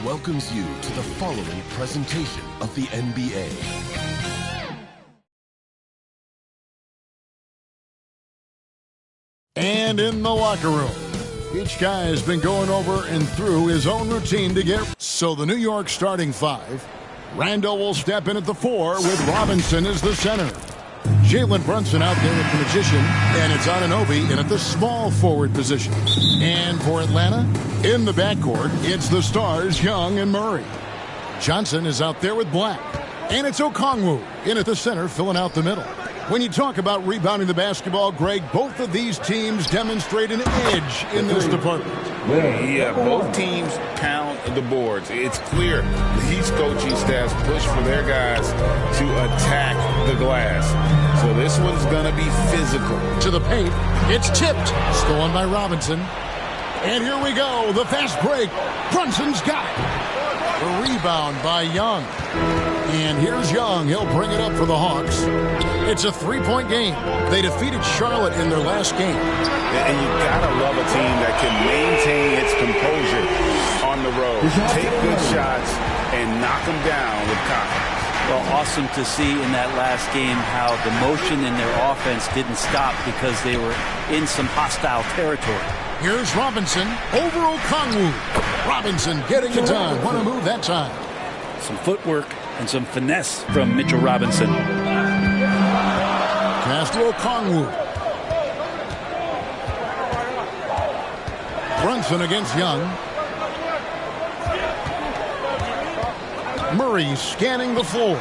welcomes you to the following presentation of the NBA. And in the locker room, each guy has been going over and through his own routine to get. So the New York starting five. Randall will step in at the 4 with Robinson as the center. Jalen Brunson out there at the magician, and it's Anunoby in at the small forward position. And for Atlanta, in the backcourt, it's the stars Young and Murray. Johnson is out there with Black, and it's Okongwu in at the center, filling out the middle. When you talk about rebounding the basketball, Greg, both of these teams demonstrate an edge in this department. Yeah, both teams pound the boards. It's clear these coaching staffs push for their guys to attack the glass. So this one's going to be physical. To the paint, it's tipped. Stolen by Robinson. And here we go, the fast break. Brunson's got it. The rebound by Young. And here's Young. He'll bring it up for the Hawks. It's a three-point game. They defeated Charlotte in their last game. And you got to love a team that can maintain its composure on the road. Take good shots and knock them down with confidence. Well, awesome to see in that last game how the motion in their offense didn't stop because they were in some hostile territory. Here's Robinson over Okongwu. Robinson getting it done. What a move that time. Some footwork and some finesse from Mitchell Robinson. Castro Okongwu. Brunson against Young. Murray scanning the floor.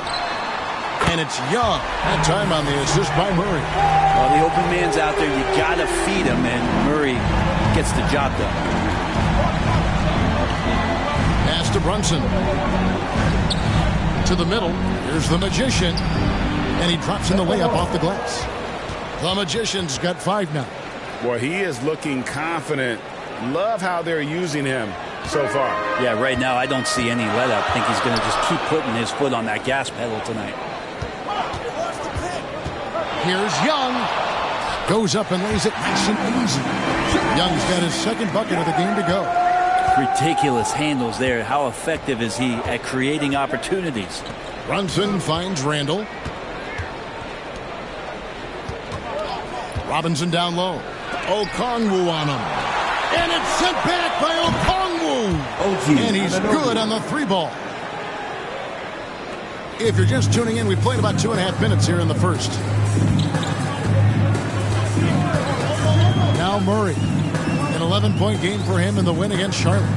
And it's Young. That time on the assist by Murray. Well, the open man's out there. You got to feed him, and Murray gets the job done. Pass to Brunson. To the middle. Here's the Magician. And he drops in the layup off the glass. The Magician's got 5 now. Well, he is looking confident. Love how they're using him so far. Yeah, right now I don't see any let up. I think he's going to just keep putting his foot on that gas pedal tonight. Here's Young. Goes up and lays it nice and easy. Young's got his second bucket of the game to go. Ridiculous handles there. How effective is he at creating opportunities? Brunson finds Randall. Robinson down low. Okongwu on him. And it's sent back by Okongwu. And he's good on the 3-ball. If you're just tuning in, we played about 2.5 minutes here in the first. Now Murray. An 11-point game for him in the win against Charlotte.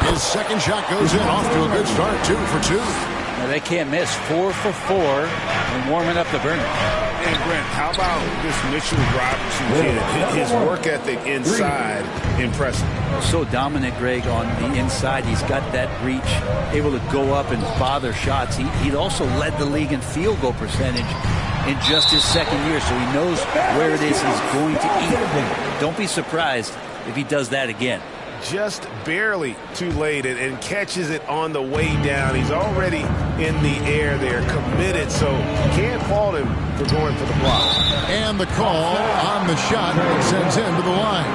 His second shot goes in, off to a good start, 2 for 2. Now they can't miss. 4 for 4 and warming up the burner. And Brent, how about this Mitchell Robinson kid? His work ethic inside, impressive. So dominant, Greg, on the inside. He's got that reach, able to go up and bother shots. He'd also led the league in field goal percentage in just his second year, so he knows where it is he's going to eat. Don't be surprised if he does that again. Just barely too late and catches it on the way down. He's already in the air there, committed, so can't fault him for going for the block. And the call on the shot sends him to the line.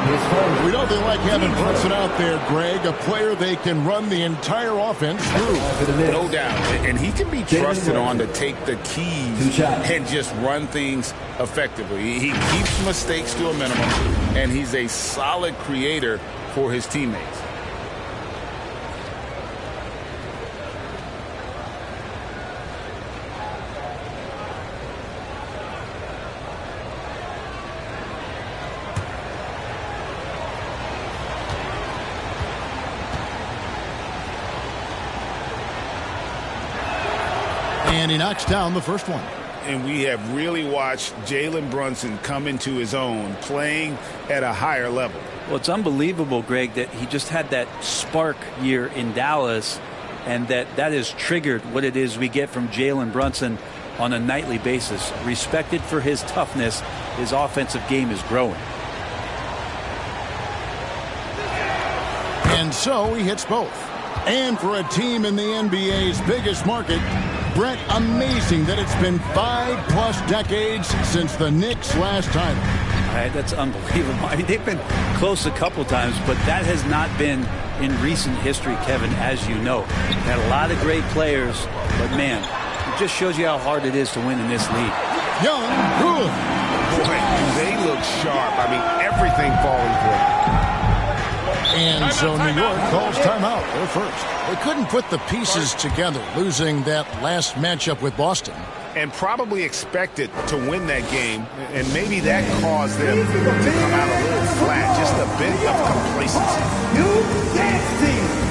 We know they like having Brunson out there, Greg, a player they can run the entire offense through. No doubt, and he can be trusted on to take the keys and just run things effectively. He keeps mistakes to a minimum, and he's a solid creator for his teammates. And he knocks down the first one. And we have really watched Jalen Brunson come into his own, playing at a higher level. Well, it's unbelievable, Greg, that he just had that spark year in Dallas, and that has triggered what it is we get from Jalen Brunson on a nightly basis. Respected for his toughness, his offensive game is growing. And so he hits both. And for a team in the NBA's biggest market, Brett, amazing that it's been 5+ decades since the Knicks' last title. That's unbelievable. I mean, they've been close a couple times, but that has not been in recent history, Kevin, as you know. Had a lot of great players, but man, it just shows you how hard it is to win in this league. Young, good. Boy, they look sharp. I mean, everything falling for them. And so New York calls timeout. They're first. They couldn't put the pieces together, losing that last matchup with Boston. And probably expected to win that game, and maybe that caused them to come out a little flat, just a bit of complacency. New dance team.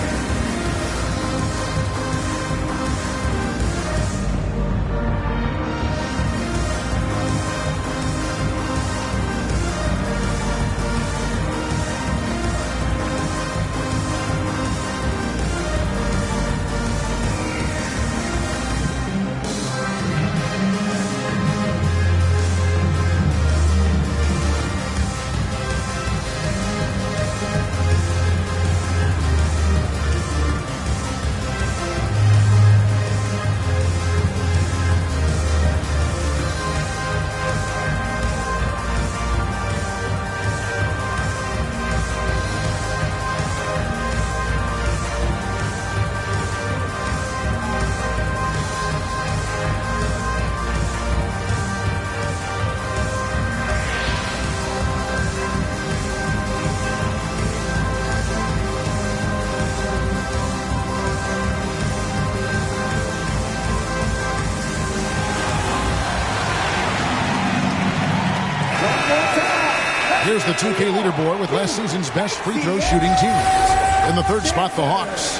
Here's the 2K leaderboard with last season's best free throw shooting teams. In the third spot, the Hawks.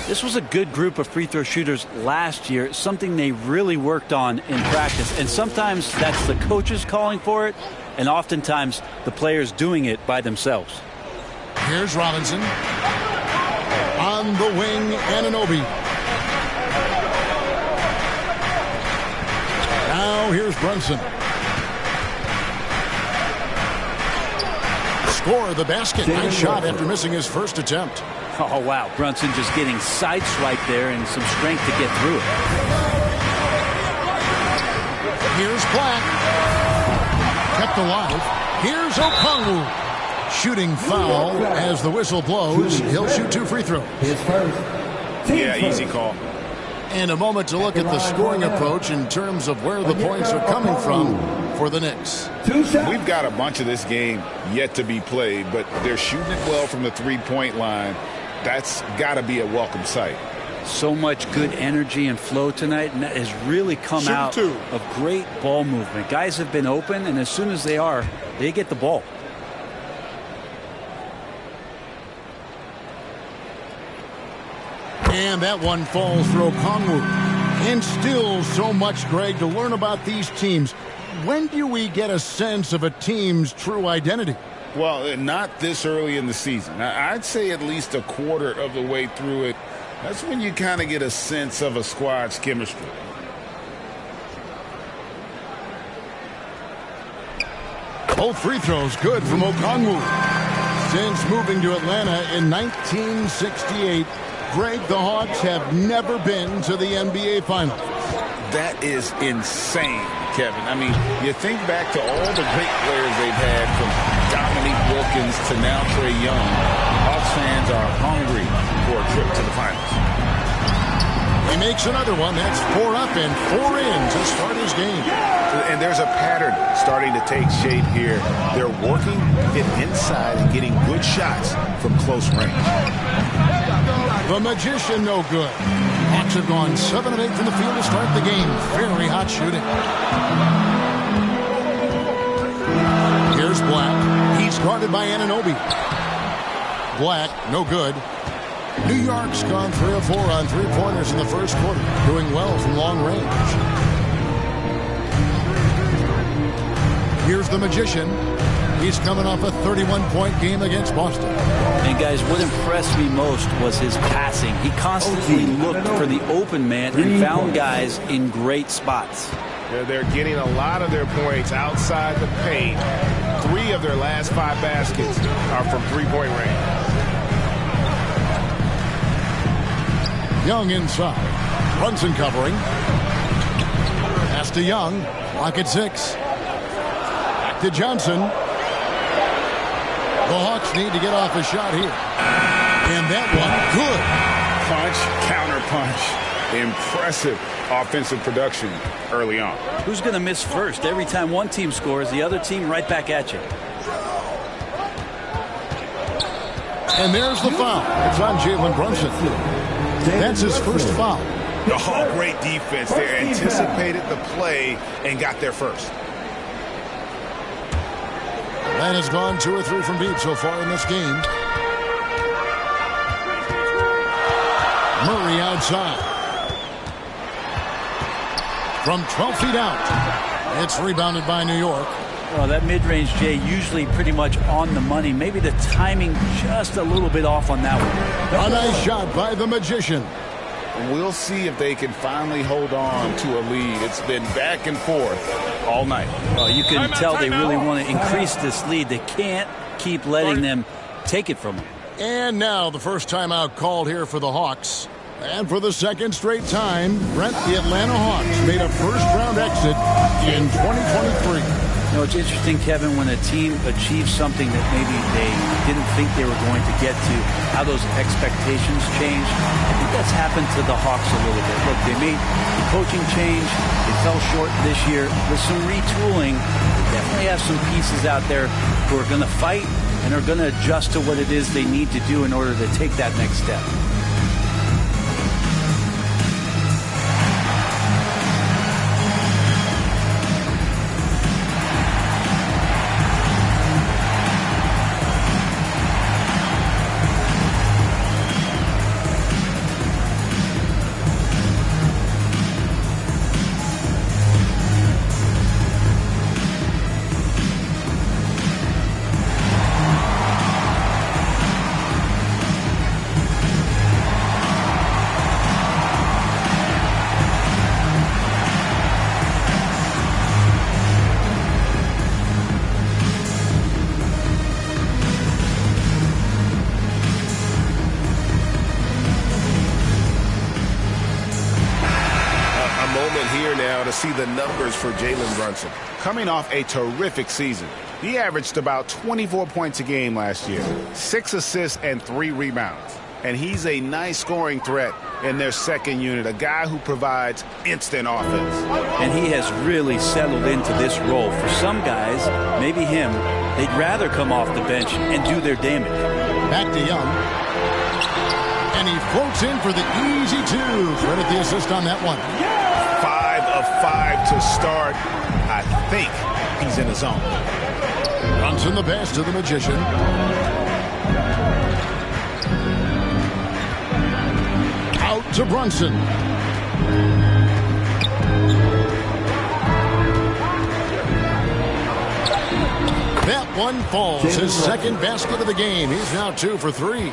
This was a good group of free throw shooters last year, something they really worked on in practice. And sometimes that's the coaches calling for it, and oftentimes the players doing it by themselves. Here's Robinson. On the wing, Anunoby. Now here's Brunson. Score the basket. Nice shot after missing his first attempt. Oh, wow. Brunson just getting sideswiped there and some strength to get through it. Here's Black. Kept alive. Here's Okongwu. Shooting foul as the whistle blows. He'll shoot 2 free throws. Yeah, easy call. And a moment to look at the scoring approach in terms of where the points are coming from for the Knicks. We've got a bunch of this game yet to be played, but they're shooting it well from the three-point line. That's got to be a welcome sight. So much good energy and flow tonight, and that has really come out of great ball movement. Guys have been open, and as soon as they are, they get the ball. And that one falls for Okongwu. And still so much, Greg, to learn about these teams. When do we get a sense of a team's true identity? Well, not this early in the season. I'd say at least a quarter of the way through it. That's when you kind of get a sense of a squad's chemistry. Both free throws good from Okongwu. Since moving to Atlanta in 1968, Greg, the Hawks have never been to the NBA Finals. That is insane, Kevin. I mean, you think back to all the great players they've had, from Dominique Wilkins to now Trae Young. Hawks fans are hungry for a trip to the finals. He makes another one. That's 4 up and 4 in to start his game. And there's a pattern starting to take shape here. They're working it inside and getting good shots from close range. The Magician, no good. Hawks have gone 7 of 8 from the field to start the game. Very hot shooting. Here's Black. He's guarded by Anunoby. Black, no good. New York's gone 3 of 4 on three-pointers in the first quarter, doing well from long range. Here's the Magician. He's coming off a 31-point game against Boston. And guys, what impressed me most was his passing. He constantly looked for the open man and found guys in great spots. They're getting a lot of their points outside the paint. 3 of their last 5 baskets are from three-point range. Young inside. Brunson covering. to Young. Clock at 6. Back to Johnson. The Hawks need to get off a shot here. And that one, good. Punch, counter punch. Impressive offensive production early on. Who's going to miss first? Every time one team scores, the other team right back at you. And there's the foul. It's on Jalen Brunson. That's his first foul. Oh, great defense there. Anticipated the play and got there first. That has gone 2 or 3 from deep so far in this game. Murray outside. From 12 feet out. It's rebounded by New York. Well, that mid-range, Jay, usually pretty much on the money. Maybe the timing just a little bit off on that one. A nice shot by the Magician. We'll see if they can finally hold on to a lead. It's been back and forth all night. Well, you can tell they really want to increase this lead. They can't keep letting them take it from them. And now the first timeout called here for the Hawks. And for the second straight time, Brent, the Atlanta Hawks made a first-round exit in 2023. You know, it's interesting, Kevin, when a team achieves something that maybe they didn't think they were going to get to, how those expectations change. I think that's happened to the Hawks a little bit. Look, they made the coaching change. They fell short this year. With some retooling, they definitely have some pieces out there who are going to fight and are going to adjust to what it is they need to do in order to take that next step. See the numbers for Jalen Brunson. Coming off a terrific season, he averaged about 24 points a game last year, 6 assists and 3 rebounds. And he's a nice scoring threat in their second unit, a guy who provides instant offense. And he has really settled into this role. For some guys, maybe him, they'd rather come off the bench and do their damage. Back to Young. And he floats in for the easy 2. Credit the assist on that one. 5 of 5 to start. I think he's in the zone. Brunson the pass to the Magician. Out to Brunson. That one falls. His second basket of the game. He's now 2 for 3.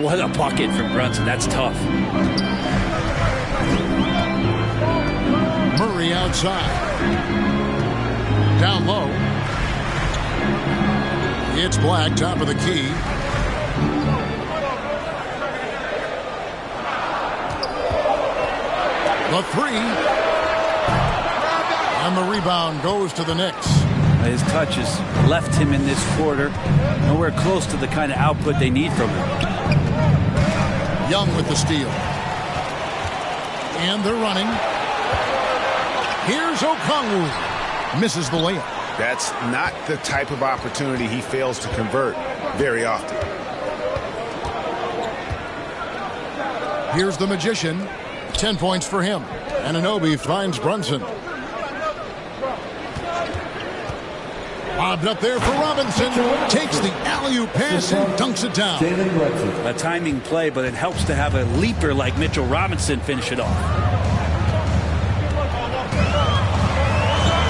What a bucket from Brunson. That's tough. Murray outside. Down low. It's Black, top of the key. The 3. And the rebound goes to the Knicks. His touches left him in this quarter nowhere close to the kind of output they need from him. Young with the steal. And they're running. Here's Okongwu. Misses the layup. That's not the type of opportunity he fails to convert very often. Here's the Magician. 10 points for him. Anunoby finds Brunson. Lobbed up there for Robinson. Takes the alley-oop pass and dunks it down. A timing play, but it helps to have a leaper like Mitchell Robinson finish it off.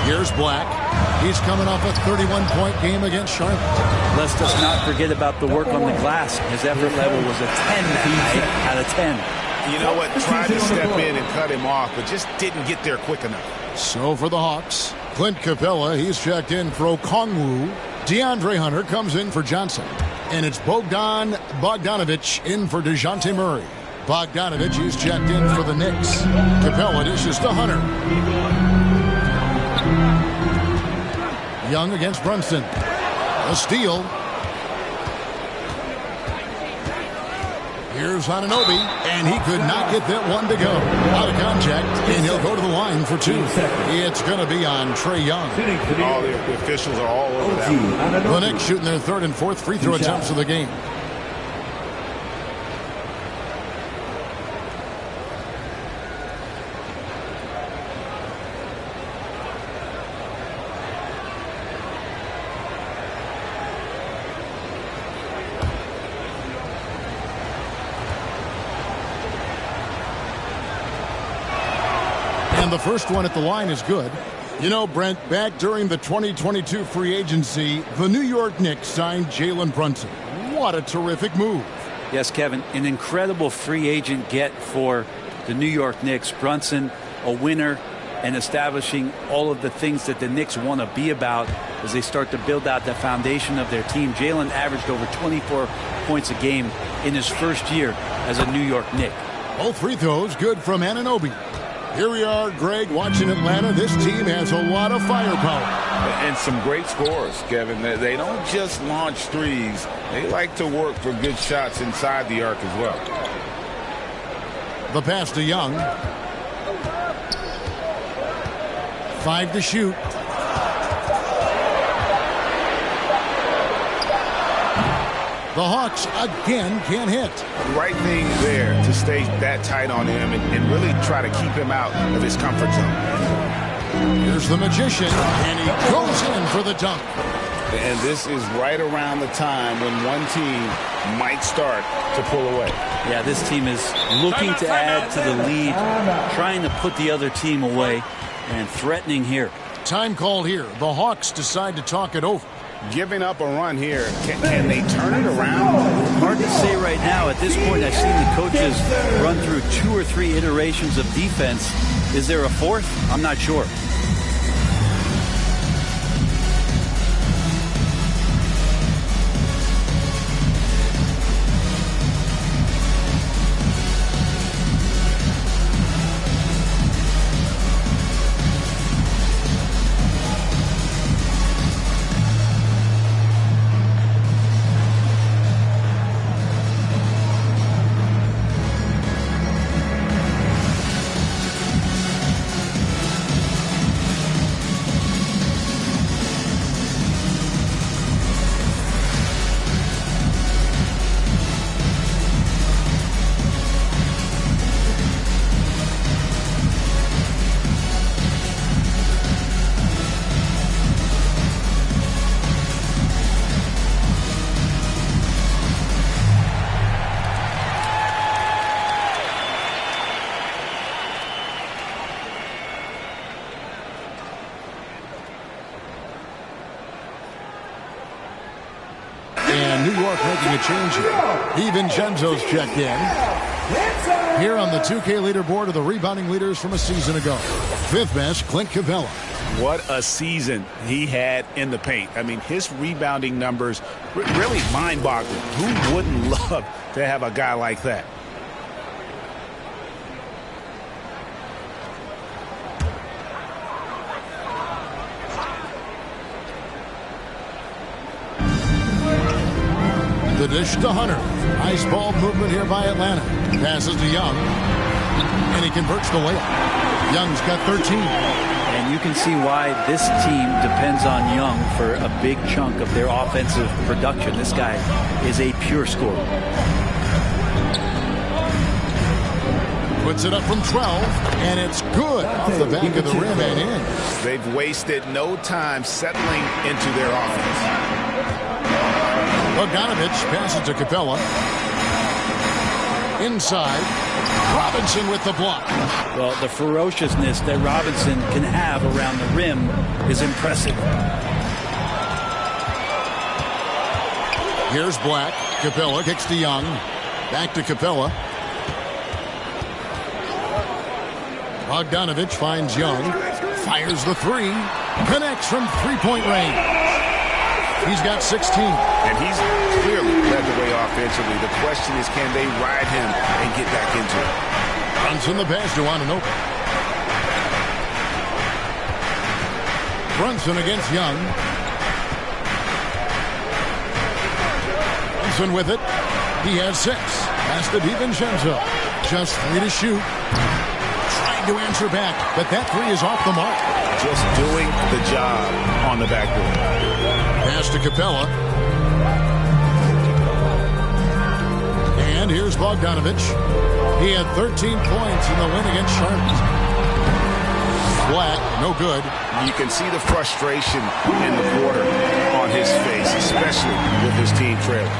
Here's Black. He's coming off a 31-point game against Charlotte. Let's just not forget about the work on the glass. His effort level was a 10 that night out of 10. You know what? Tried to step in and cut him off, but just didn't get there quick enough. So for the Hawks, Clint Capella, he's checked in for Okongwu. DeAndre Hunter comes in for Johnson. And it's Bogdan Bogdanovic in for DeJounte Murray. Bogdanovic, he's checked in for the Knicks. Capella dishes to Hunter. Young against Brunson. A steal. Here's Anunoby, and he could not get that one to go. Out of contact, and he'll go to the line for 2. It's going to be on Trae Young. All the officials are all over that one. The Knicks shooting their 3rd and 4th free throw attempts of the game. And the first one at the line is good. You know, Brent, back during the 2022 free agency, the New York Knicks signed Jalen Brunson. What a terrific move. Yes, Kevin, an incredible free agent get for the New York Knicks. Brunson, a winner, and establishing all of the things that the Knicks want to be about as they start to build out the foundation of their team. Jalen averaged over 24 points a game in his first year as a New York Knick. Both free throws good from Anunoby. Here we are, Greg, watching Atlanta. This team has a lot of firepower. And some great scores, Kevin. They don't just launch threes. They like to work for good shots inside the arc as well. The pass to Young. 5 to shoot. The Hawks again can't hit. Right thing there to stay that tight on him and really try to keep him out of his comfort zone. Here's the Magician, and he goes in for the dunk. And this is right around the time when one team might start to pull away. Yeah, this team is looking to add to the lead, trying to put the other team away, and threatening here. Time called here. The Hawks decide to talk it over. Giving up a run here. Can they turn it around? Hard to say right now. At this point, I've seen the coaches run through 2 or 3 iterations of defense. Is there a 4th? I'm not sure. And New York making a change here. DiVincenzo's checked in. Here on the 2K leaderboard are the rebounding leaders from a season ago. 5th best, Clint Capella. What a season he had in the paint. I mean, his rebounding numbers really mind-boggling. Who wouldn't love to have a guy like that? The dish to Hunter. Nice ball movement here by Atlanta. Passes to Young. And he converts the layup. Young's got 13. And you can see why this team depends on Young for a big chunk of their offensive production. This guy is a pure scorer. Puts it up from 12, and it's good off the back of the rim and in. They've wasted no time settling into their offense. Bogdanovich passes to Capella. Inside. Robinson with the block. Well, the ferociousness that Robinson can have around the rim is impressive. Here's Black. Capella kicks to Young. Back to Capella. Bogdanovich finds Young. Fires the 3. Connects from three-point range. He's got 16. And he's clearly led the way offensively. The question is, can they ride him and get back into it? Brunson the pass to Anunoby. Brunson against Young. Robinson with it. He has 6. Pass to DiVincenzo. Just 3 to shoot. Trying to answer back, but that 3 is off the mark. Just doing the job on the backboard. Pass to Capella. And here's Bogdanovic. He had 13 points in the win against Charlotte. Flat, no good. You can see the frustration in the quarter on his face, especially with his team trailing.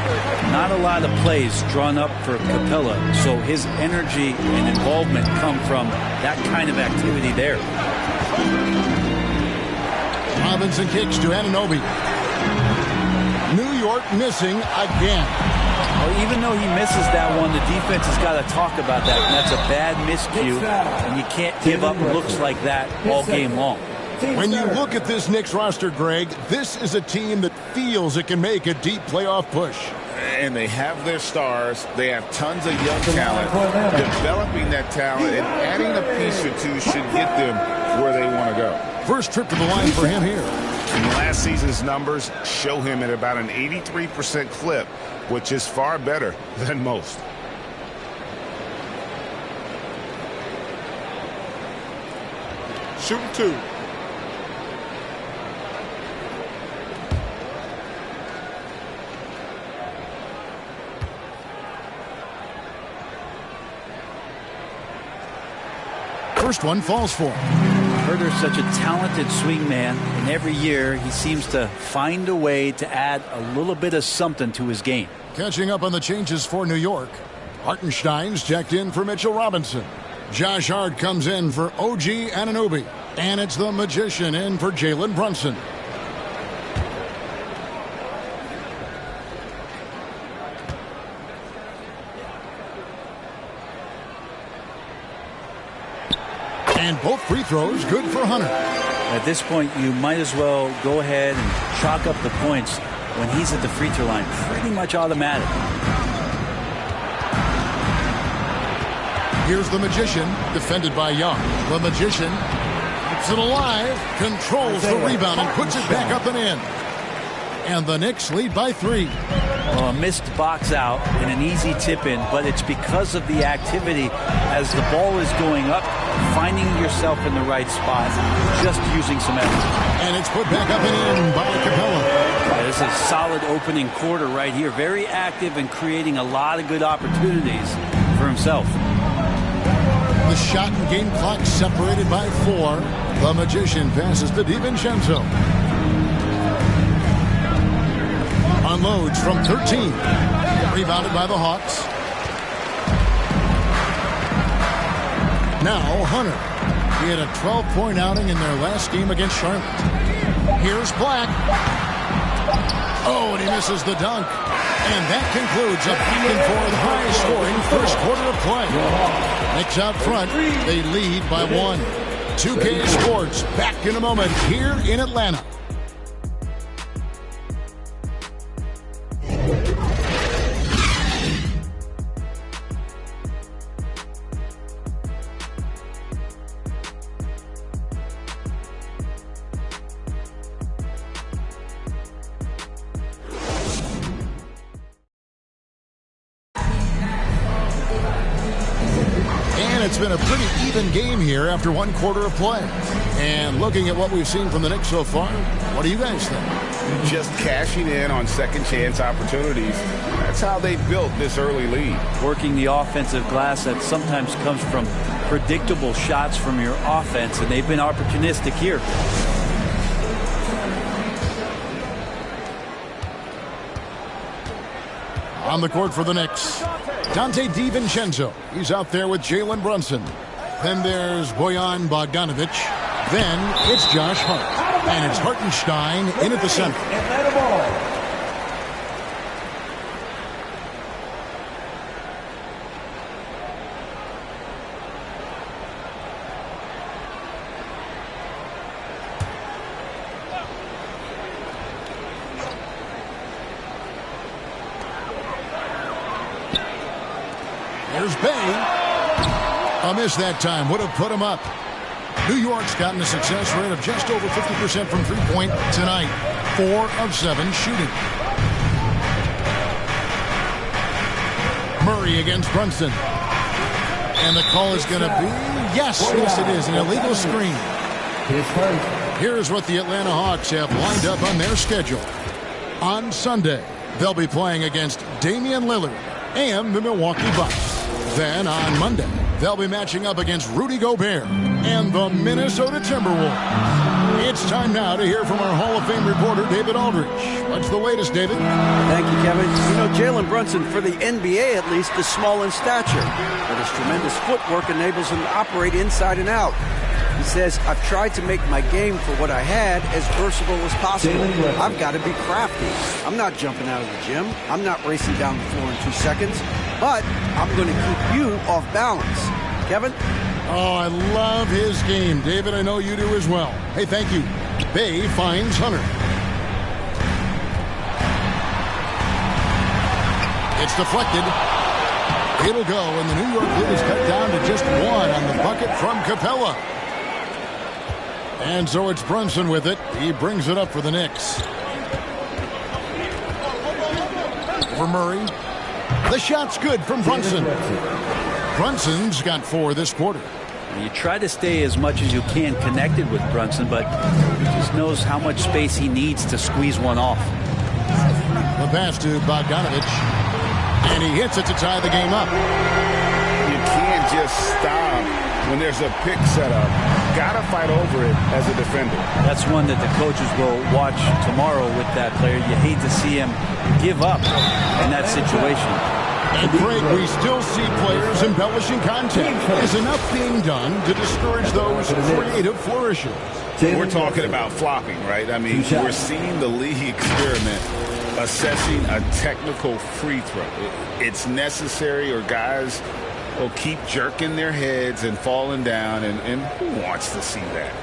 Not a lot of plays drawn up for Capella, so his energy and involvement come from that kind of activity there. Robinson kicks to Anunoby. New York missing again. Well, even though he misses that one, the defense has got to talk about that. And that's a bad miscue, and you can't give up looks like that all game long. When you look at this Knicks roster, Greg, this is a team that feels it can make a deep playoff push. And they have their stars. They have tons of young talent. Developing that talent and adding a piece or two should get them where they want to go. First trip to the line for him here. And last season's numbers show him at about an 83% clip, which is far better than most. Shooting 2. First one falls for him. Huerter's such a talented swing man, and every year he seems to find a way to add a little bit of something to his game. Catching up on the changes for New York. Hartenstein's checked in for Mitchell Robinson. Josh Hart comes in for OG Anunoby. And it's the Magician in for Jalen Brunson. And both free throws good for Hunter. At this point, you might as well go ahead and chalk up the points when he's at the free throw line. Pretty much automatic. Here's the Magician, defended by Young. The Magician keeps it alive, controls the rebound, and puts it back up and in. And the Knicks lead by 3. Well, a missed box out and an easy tip in, but it's because of the activity as the ball is going up, finding yourself in the right spot, just using some effort. And it's put back up and in by Capella. Yeah, this is a solid opening quarter right here. Very active and creating a lot of good opportunities for himself. The shot and game clock separated by 4. The Magician passes to DiVincenzo. Unloads from 13. Rebounded by the Hawks. Now Hunter. He had a 12-point outing in their last game against Charlotte. Here's Black. Oh, and he misses the dunk. And that concludes a back-and-forth high-scoring first quarter of play. Knicks out front. They lead by 1. 2K Sports back in a moment here in Atlanta. It's been a pretty even game here after 1 quarter of play. And looking at what we've seen from the Knicks so far, what do you guys think? Just cashing in on second chance opportunities. That's how they built this early lead. Working the offensive glass that sometimes comes from predictable shots from your offense, and they've been opportunistic here. On the court for the Knicks, Donte DiVincenzo. He's out there with Jalen Brunson. Then there's Bojan Bogdanovic. Then it's Josh Hart. And it's Hartenstein in at the center. There's Bay. A miss that time would have put him up. New York's gotten a success rate of just over 50% from three-point tonight. 4 of 7 shooting. Murray against Brunson. And the call is going to be, yes, it is, an illegal screen. Here's what the Atlanta Hawks have lined up on their schedule. On Sunday, they'll be playing against Damian Lillard and the Milwaukee Bucks. Then on Monday, they'll be matching up against Rudy Gobert and the Minnesota Timberwolves. It's time now to hear from our Hall of Fame reporter, David Aldridge. What's the latest, David? Thank you, Kevin. You know, Jalen Brunson, for the NBA at least, is small in stature, but his tremendous footwork enables him to operate inside and out. He says, I've tried to make my game for what I had as versatile as possible. I've got to be crafty. I'm not jumping out of the gym. I'm not racing down the floor in 2 seconds, but I'm going to keep you off balance. Kevin? Oh, I love his game. David, I know you do as well. Hey, thank you. Bay finds Hunter. It's deflected. It'll go, and the New York lead is cut down to just 1 on the bucket from Capella. And so it's Brunson with it. He brings it up for the Knicks. For Murray. The shot's good from Brunson. Brunson's got 4 this quarter. You try to stay as much as you can connected with Brunson, but he just knows how much space he needs to squeeze one off. The pass to Bogdanovich. And he hits it to tie the game up. You can't just stop when there's a pick set up. Got to fight over it as a defender. That's one that the coaches will watch tomorrow with that player. You hate to see him give up in that situation. And Craig, we still see players embellishing content. Is enough being done to discourage those creative flourishes? We're talking about flopping, right? I mean, we're seeing the league experiment assessing a technical free throw. It's necessary, or guys will keep jerking their heads and falling down, and who wants to see that?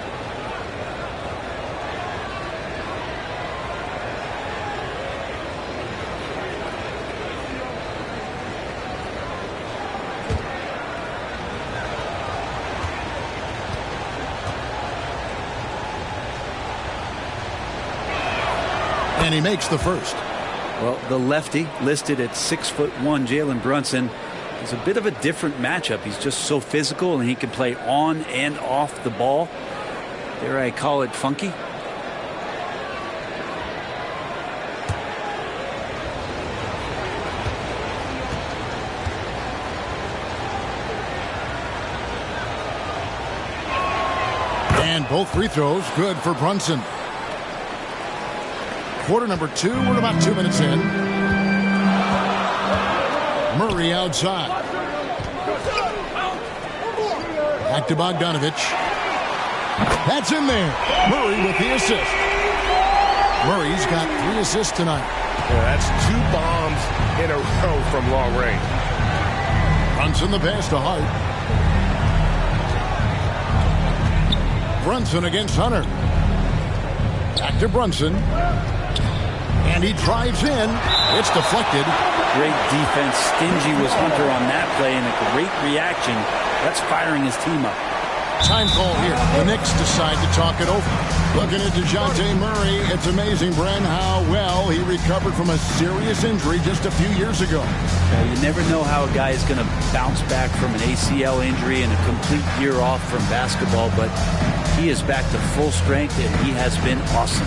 And he makes the first. Well, the lefty listed at 6'1", Jalen Brunson, is a bit of a different matchup. He's just so physical, and he can play on and off the ball. Dare I call it funky? And both free throws good for Brunson. Quarter number 2, we're about 2 minutes in. Murray outside. Back to Bogdanovich. That's in there. Murray with the assist. Murray's got 3 assists tonight. Yeah, that's 2 bombs in a row from long range. Brunson the pass to Hart. Brunson against Hunter. Back to Brunson. And he drives in. It's deflected. Great defense. Stingy was Hunter on that play, and a great reaction. That's firing his team up. Time call here. The Knicks decide to talk it over. Looking at DeJounte Murray, it's amazing, Bren, how well he recovered from a serious injury just a few years ago. You never know how a guy is going to bounce back from an ACL injury and a complete year off from basketball, but he is back to full strength, and he has been awesome.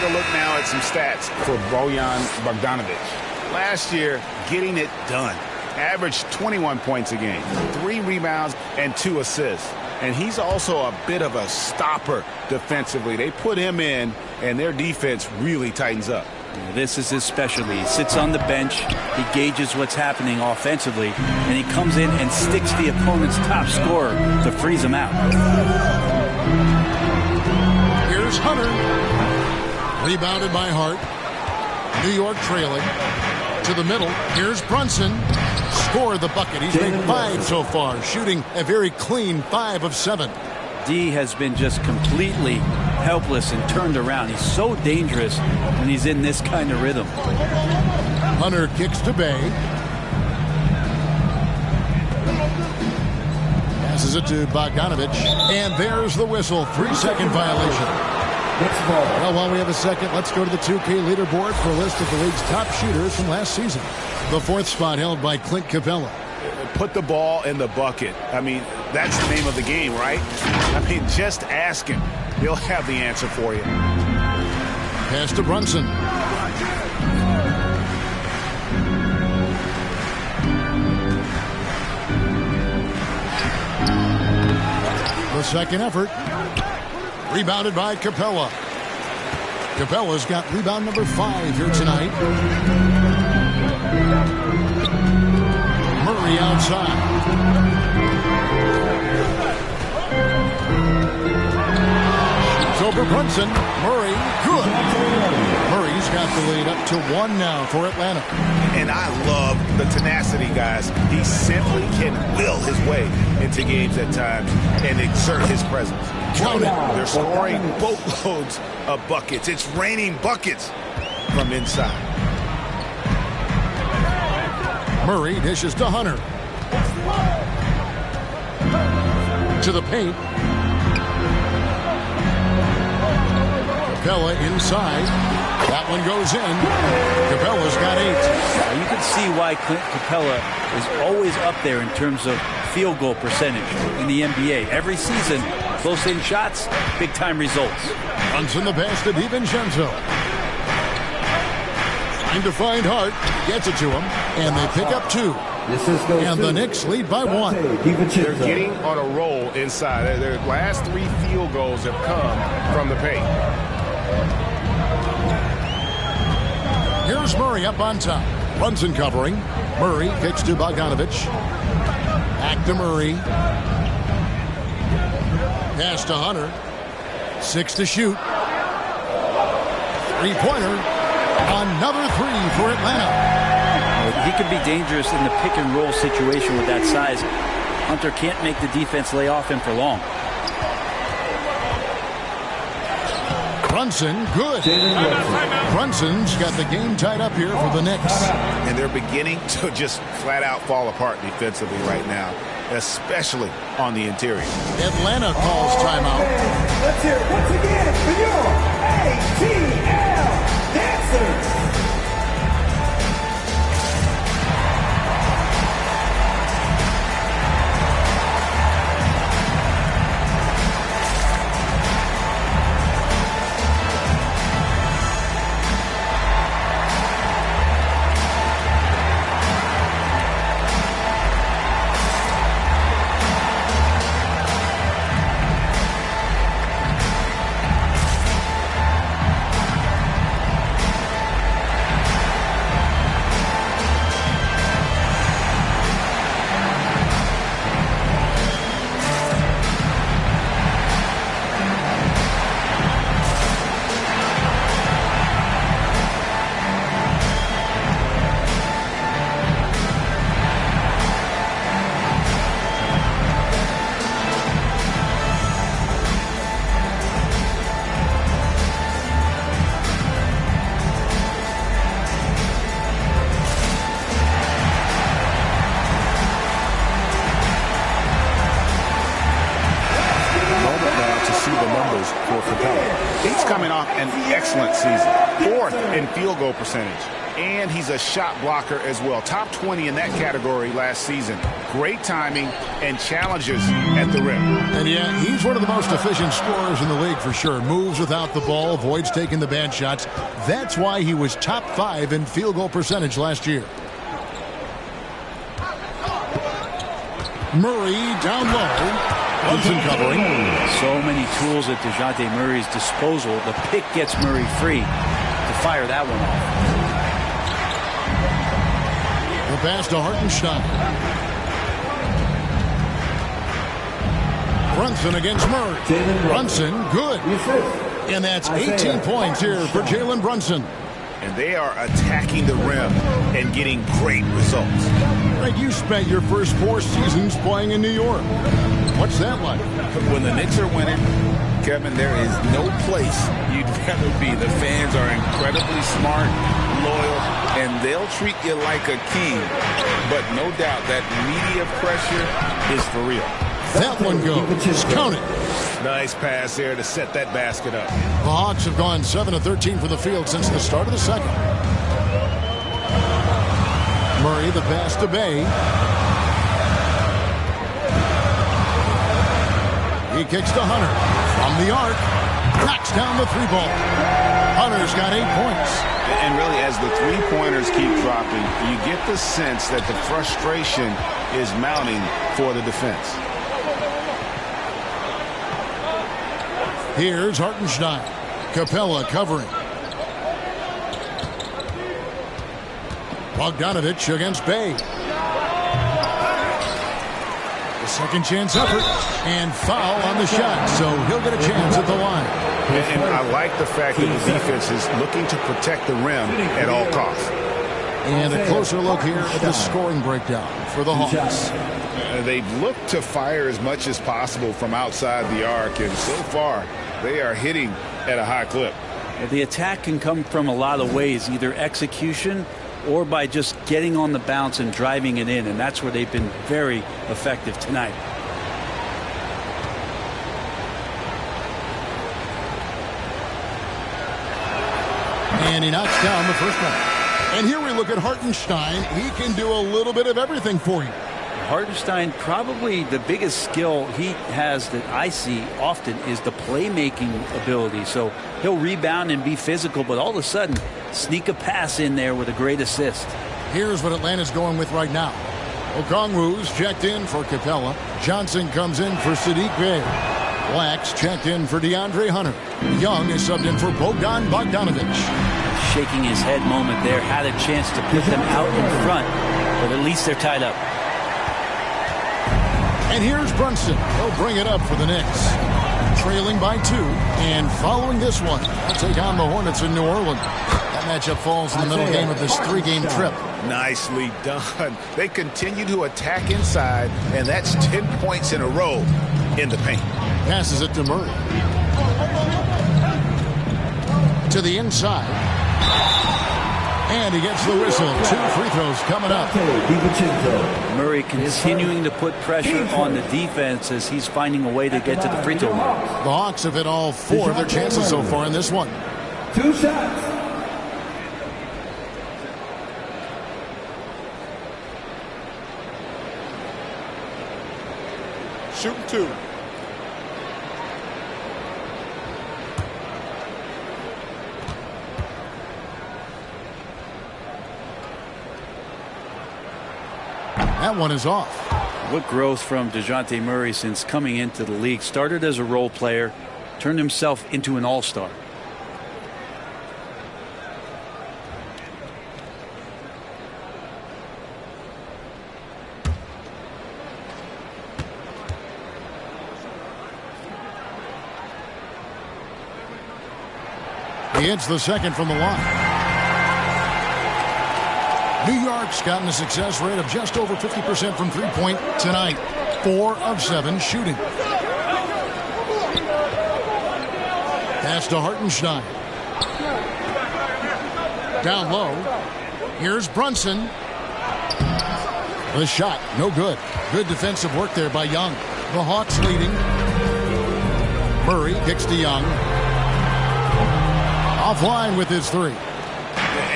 take a look now at some stats for Bojan Bogdanovic. Last year, getting it done. Averaged 21 points a game, 3 rebounds, and 2 assists. And he's also a bit of a stopper defensively. They put him in, and their defense really tightens up. This is his specialty. He sits on the bench, he gauges what's happening offensively, and he comes in and sticks the opponent's top scorer to freeze him out. Here's Hunter. Rebounded by Hart. New York trailing. To the middle. Here's Brunson. Scored the bucket. He's made 5 so far, shooting a very clean 5 of 7. D has been just completely helpless and turned around. He's so dangerous when he's in this kind of rhythm. Hunter kicks to Bay. Passes it to Bogdanovic. And there's the whistle. 3-second violation. Well, while we have a second, let's go to the 2K leaderboard for a list of the league's top shooters from last season. The 4th spot held by Clint Capella. Put the ball in the bucket. I mean, that's the name of the game, right? I mean, just ask him. He'll have the answer for you. Pass to Brunson. The second effort. Rebounded by Capella. Capella's got rebound number 5 here tonight. Murray outside. It's over Brunson. Murray, good. Murray's got the lead up to 1 now for Atlanta. And I love the tenacity, guys. He simply can will his way into games at times and exert his presence. Count it. They're scoring boatloads of buckets. It's raining buckets from inside. Murray dishes to Hunter. To the paint. Capella inside. That one goes in. Capella's got 8. You can see why Clint Capella is always up there in terms of field goal percentage in the NBA. Every season, close-in shots, big-time results. Brunson the pass to DiVincenzo. Trying to find Hart. Gets it to him. And they pick up 2. And the Knicks lead by 1. They're getting on a roll inside. Their last 3 field goals have come from the paint. Here's Murray up on top. Brunson covering. Murray kicks to Bogdanovic. Back to Murray. Pass to Hunter. 6 to shoot. 3-pointer. Another 3 for Atlanta. He could be dangerous in the pick-and-roll situation with that size. Hunter can't make the defense lay off him for long. Brunson, good. Brunson's got the game tied up here for the Knicks. And they're beginning to just flat-out fall apart defensively right now, especially on the interior. Atlanta calls timeout. Let's hear it once again for your ATL Dancers. He's coming off an excellent season. 4th in field goal percentage. And he's a shot blocker as well. Top 20 in that category last season. great timing and challenges at the rim. And yeah, he's one of the most efficient scorers in the league for sure. Moves without the ball, avoids taking the bad shots. That's why he was top 5 in field goal percentage last year. Murray down low. Brunson covering. So many tools at DeJounte Murray's disposal. The pick gets Murray free to fire that one off. The pass to Hartenstein. Brunson against Murray. Brunson, good. And that's 18 points here for Jalen Brunson. And they are attacking the rim and getting great results. Right, you spent your first 4 seasons playing in New York. What's that like? When the Knicks are winning, Kevin, there is no place you'd rather be. The fans are incredibly smart, loyal, and they'll treat you like a king. But no doubt that media pressure is for real. That one goes. Count it. Nice pass there to set that basket up. The Hawks have gone 7 of 13 from the field since the start of the second. Murray, the pass to Bay. He kicks to Hunter. From the arc. Knocks down the 3-ball. Hunter's got 8 points. And really, as the 3-pointers keep dropping, you get the sense that the frustration is mounting for the defense. Here's Hartenstein. Capella covering. Bogdanovich against Bay. The second chance effort. And foul on the shot. So he'll get a chance at the line. And I like the fact that the defense is looking to protect the rim at all costs. And a closer look here at the scoring breakdown for the Hawks. They've looked to fire as much as possible from outside the arc, and so far they are hitting at a high clip. The attack can come from a lot of ways, either execution or by just getting on the bounce and driving it in, and that's where they've been very effective tonight. And he knocks down the first one. And here we look at Hartenstein. He can do a little bit of everything for you. Hartenstein, probably the biggest skill he has that I see often is the playmaking ability. So he'll rebound and be physical, but all of a sudden sneak a pass in there with a great assist. Here's what Atlanta's going with right now. Okongwu's checked in for Capella. Johnson comes in for Saddiq Bey. Black's checked in for DeAndre Hunter. Young is subbed in for Bogdan Bogdanovich. Shaking his head moment there. Had a chance to put them out in front, but at least they're tied up. And here's Brunson. He'll bring it up for the Knicks. Trailing by 2. And following this one, they'll take on the Hornets in New Orleans. That matchup falls in the middle game of this 3-game trip. Nicely done. They continue to attack inside, and that's 10 points in a row in the paint. Passes it to Murray. To the inside. And he gets the whistle. 2 free throws coming up. Murray continuing to put pressure on the defense as he's finding a way to get to the free throw line. The Hawks have hit all 4 of their chances so far in this one. 2 shots. Shooting 2. That one is off. What growth from DeJounte Murray since coming into the league. Started as a role player, turned himself into an all-star. He hits the second from the line. New York's gotten a success rate of just over 50% from three-point tonight. 4 of 7 shooting. Pass to Hartenstein. Down low. Here's Brunson. The shot, no good. Good defensive work there by Young. The Hawks leading. Murray kicks to Young. Offline with his 3.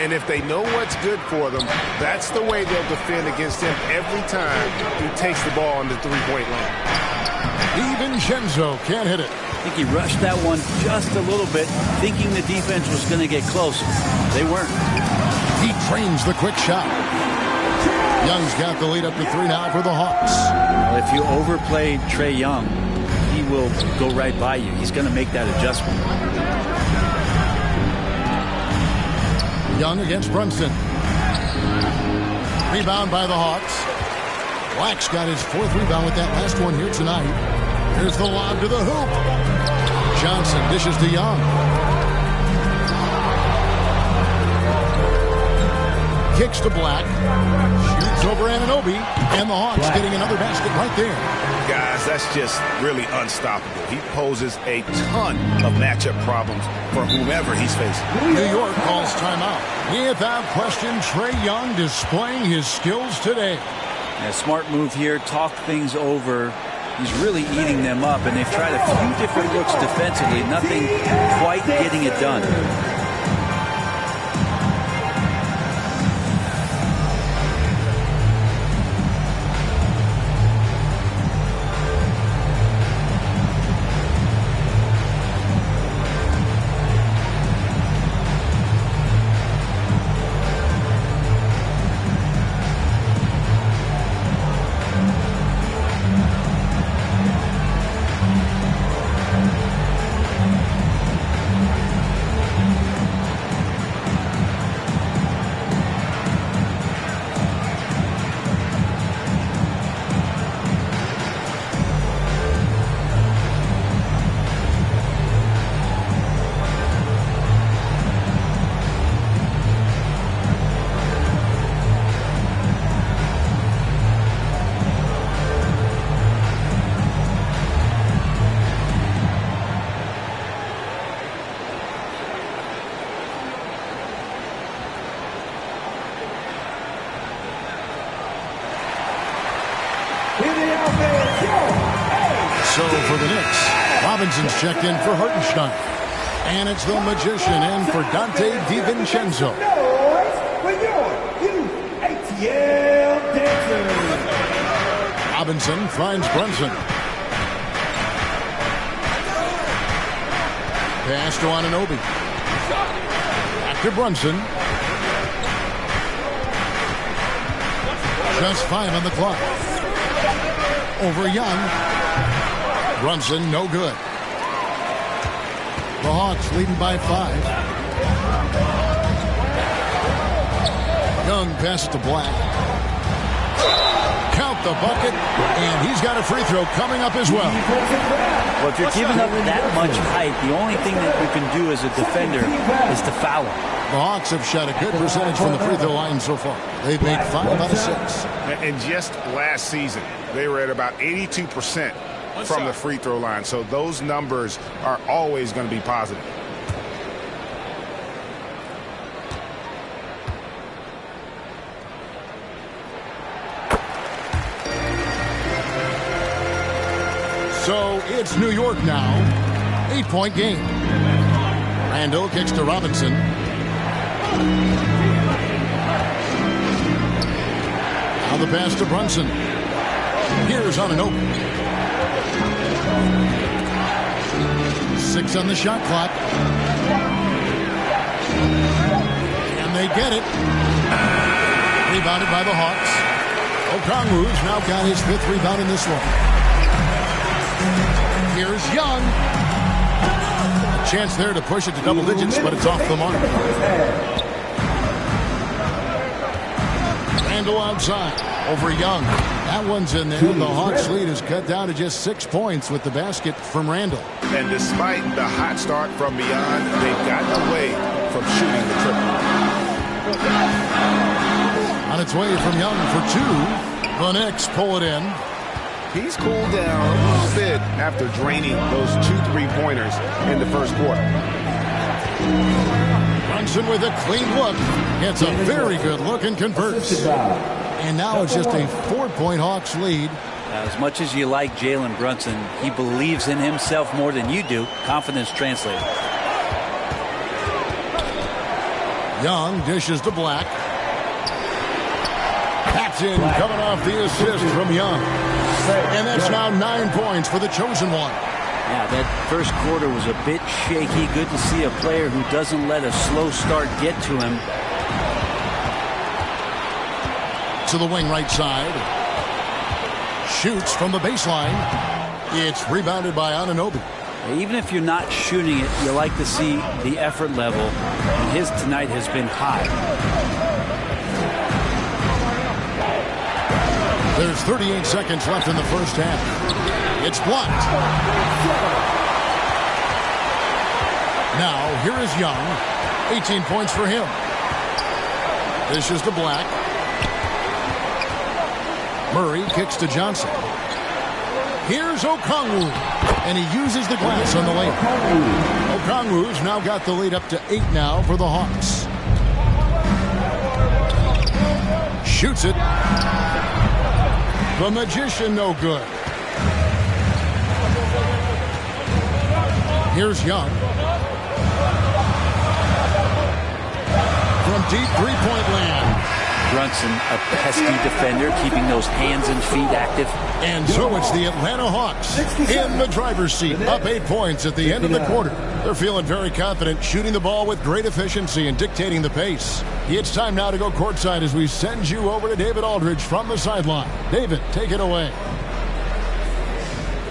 And if they know what's good for them, that's the way they'll defend against him every time he takes the ball in the three-point line. DiVincenzo can't hit it. I think he rushed that one just a little bit, thinking the defense was going to get closer. They weren't. He trains the quick shot. Young's got the lead up to 3 now for the Hawks. Well, if you overplay Trae Young, he will go right by you. He's going to make that adjustment. Young against Brunson. Rebound by the Hawks. Black's got his 4th rebound with that last one here tonight. Here's the lob to the hoop. Johnson dishes to Young. Kicks to Black. Shoots over Anunoby. And the Hawks getting another basket right there. Guys, that's just really unstoppable. He poses a ton of matchup problems for whomever he's facing. New York calls timeout. Without question, Trae Young displaying his skills today. A smart move here. Talk things over. He's really eating them up, and they've tried a few different looks defensively. Nothing quite getting it done. So for the Knicks, Robinson's checked in for Hartenstein. And it's the Magician in for Dante DiVincenzo. Robinson finds Brunson. Pass to Anunoby. Back to Brunson. Just 5 on the clock. Over Young. Brunson, no good. The Hawks leading by 5. Young passes to Black. Count the bucket, and he's got a free throw coming up as well. Well, if you're giving up that much height, the only thing that you can do as a defender is to foul him. The Hawks have shot a good percentage from the free throw line so far. They've made 5 out of 6. And just last season, they were at about 82% from the free throw line. So those numbers are always going to be positive. So it's New York now. 8-point game. Randall kicks to Robinson. Now the pass to Brunson. Here's Anunoby. 6 on the shot clock. And they get it. Rebounded by the Hawks. Okongwu's now got his 5th rebound in this one. Here's Young. A chance there to push it to double digits, but it's off the mark. Randall outside. Over Young. That one's in there. The Hawks lead is cut down to just 6 points with the basket from Randall. And despite the hot start from beyond, they've gotten away from shooting the triple. On its way from Young for 2. The Knicks pull it in. He's cooled down a little bit after draining those 2 3-pointers in the first quarter. Brunson with a clean look. Gets a very good look and converts. And now it's just a 4-point Hawks lead. As much as you like Jalen Brunson, he believes in himself more than you do. Confidence translated. Young dishes to Black. Patson coming off the assist from Young. And that's now 9 points for the chosen one. Yeah, that first quarter was a bit shaky. Good to see a player who doesn't let a slow start get to him. To the wing right side. Shoots from the baseline. It's rebounded by Anunoby. Even if you're not shooting it, you like to see the effort level. And his tonight has been high. There's 38 seconds left in the first half. It's blocked. Now, here is Young. 18 points for him. Dishes to Black. Murray kicks to Johnson. Here's Okongwu. And he uses the glass on the lane. Okongwu's now got the lead up to 8 now for the Hawks. Shoots it. The Magician no good. Here's Young. From deep three-point land. Brunson, a pesky defender, keeping those hands and feet active. And so it's the Atlanta Hawks in the driver's seat, up 8 points at the end of the quarter. They're feeling very confident, shooting the ball with great efficiency and dictating the pace. It's time now to go courtside as we send you over to David Aldridge from the sideline. David, take it away.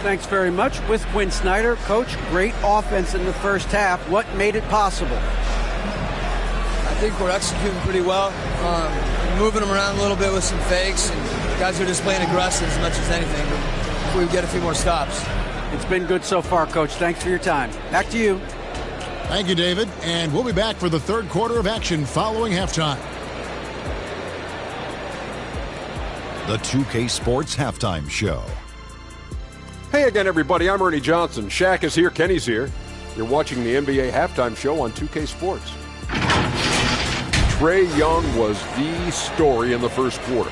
Thanks very much. With Quinn Snyder, Coach, great offense in the first half. What made it possible? I think we're executing pretty well. Moving them around a little bit with some fakes, and guys are just playing aggressive as much as anything. But if we get a few more stops. It's been good so far, Coach. Thanks for your time. Back to you. Thank you, David. And we'll be back for the third quarter of action following halftime. The 2K Sports Halftime Show. Hey again, everybody. I'm Ernie Johnson. Shaq is here. Kenny's here. You're watching the NBA Halftime Show on 2K Sports. Trae Young was the story in the first quarter.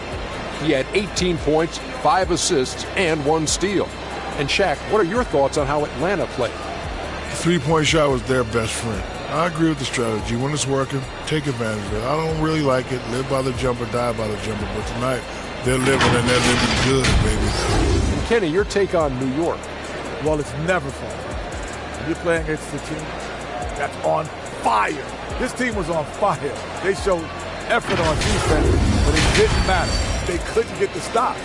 He had 18 points, 5 assists, and 1 steal. And Shaq, what are your thoughts on how Atlanta played? The three-point shot was their best friend. I agree with the strategy. When it's working, take advantage of it. I don't really like it. Live by the jumper, die by the jumper. But tonight, they're living and they're living good, baby. And Kenny, your take on New York? Well, it's never fun. When you're playing against the team that's on fire. This team was on fire. They showed effort on defense, but it didn't matter. They couldn't get the stops.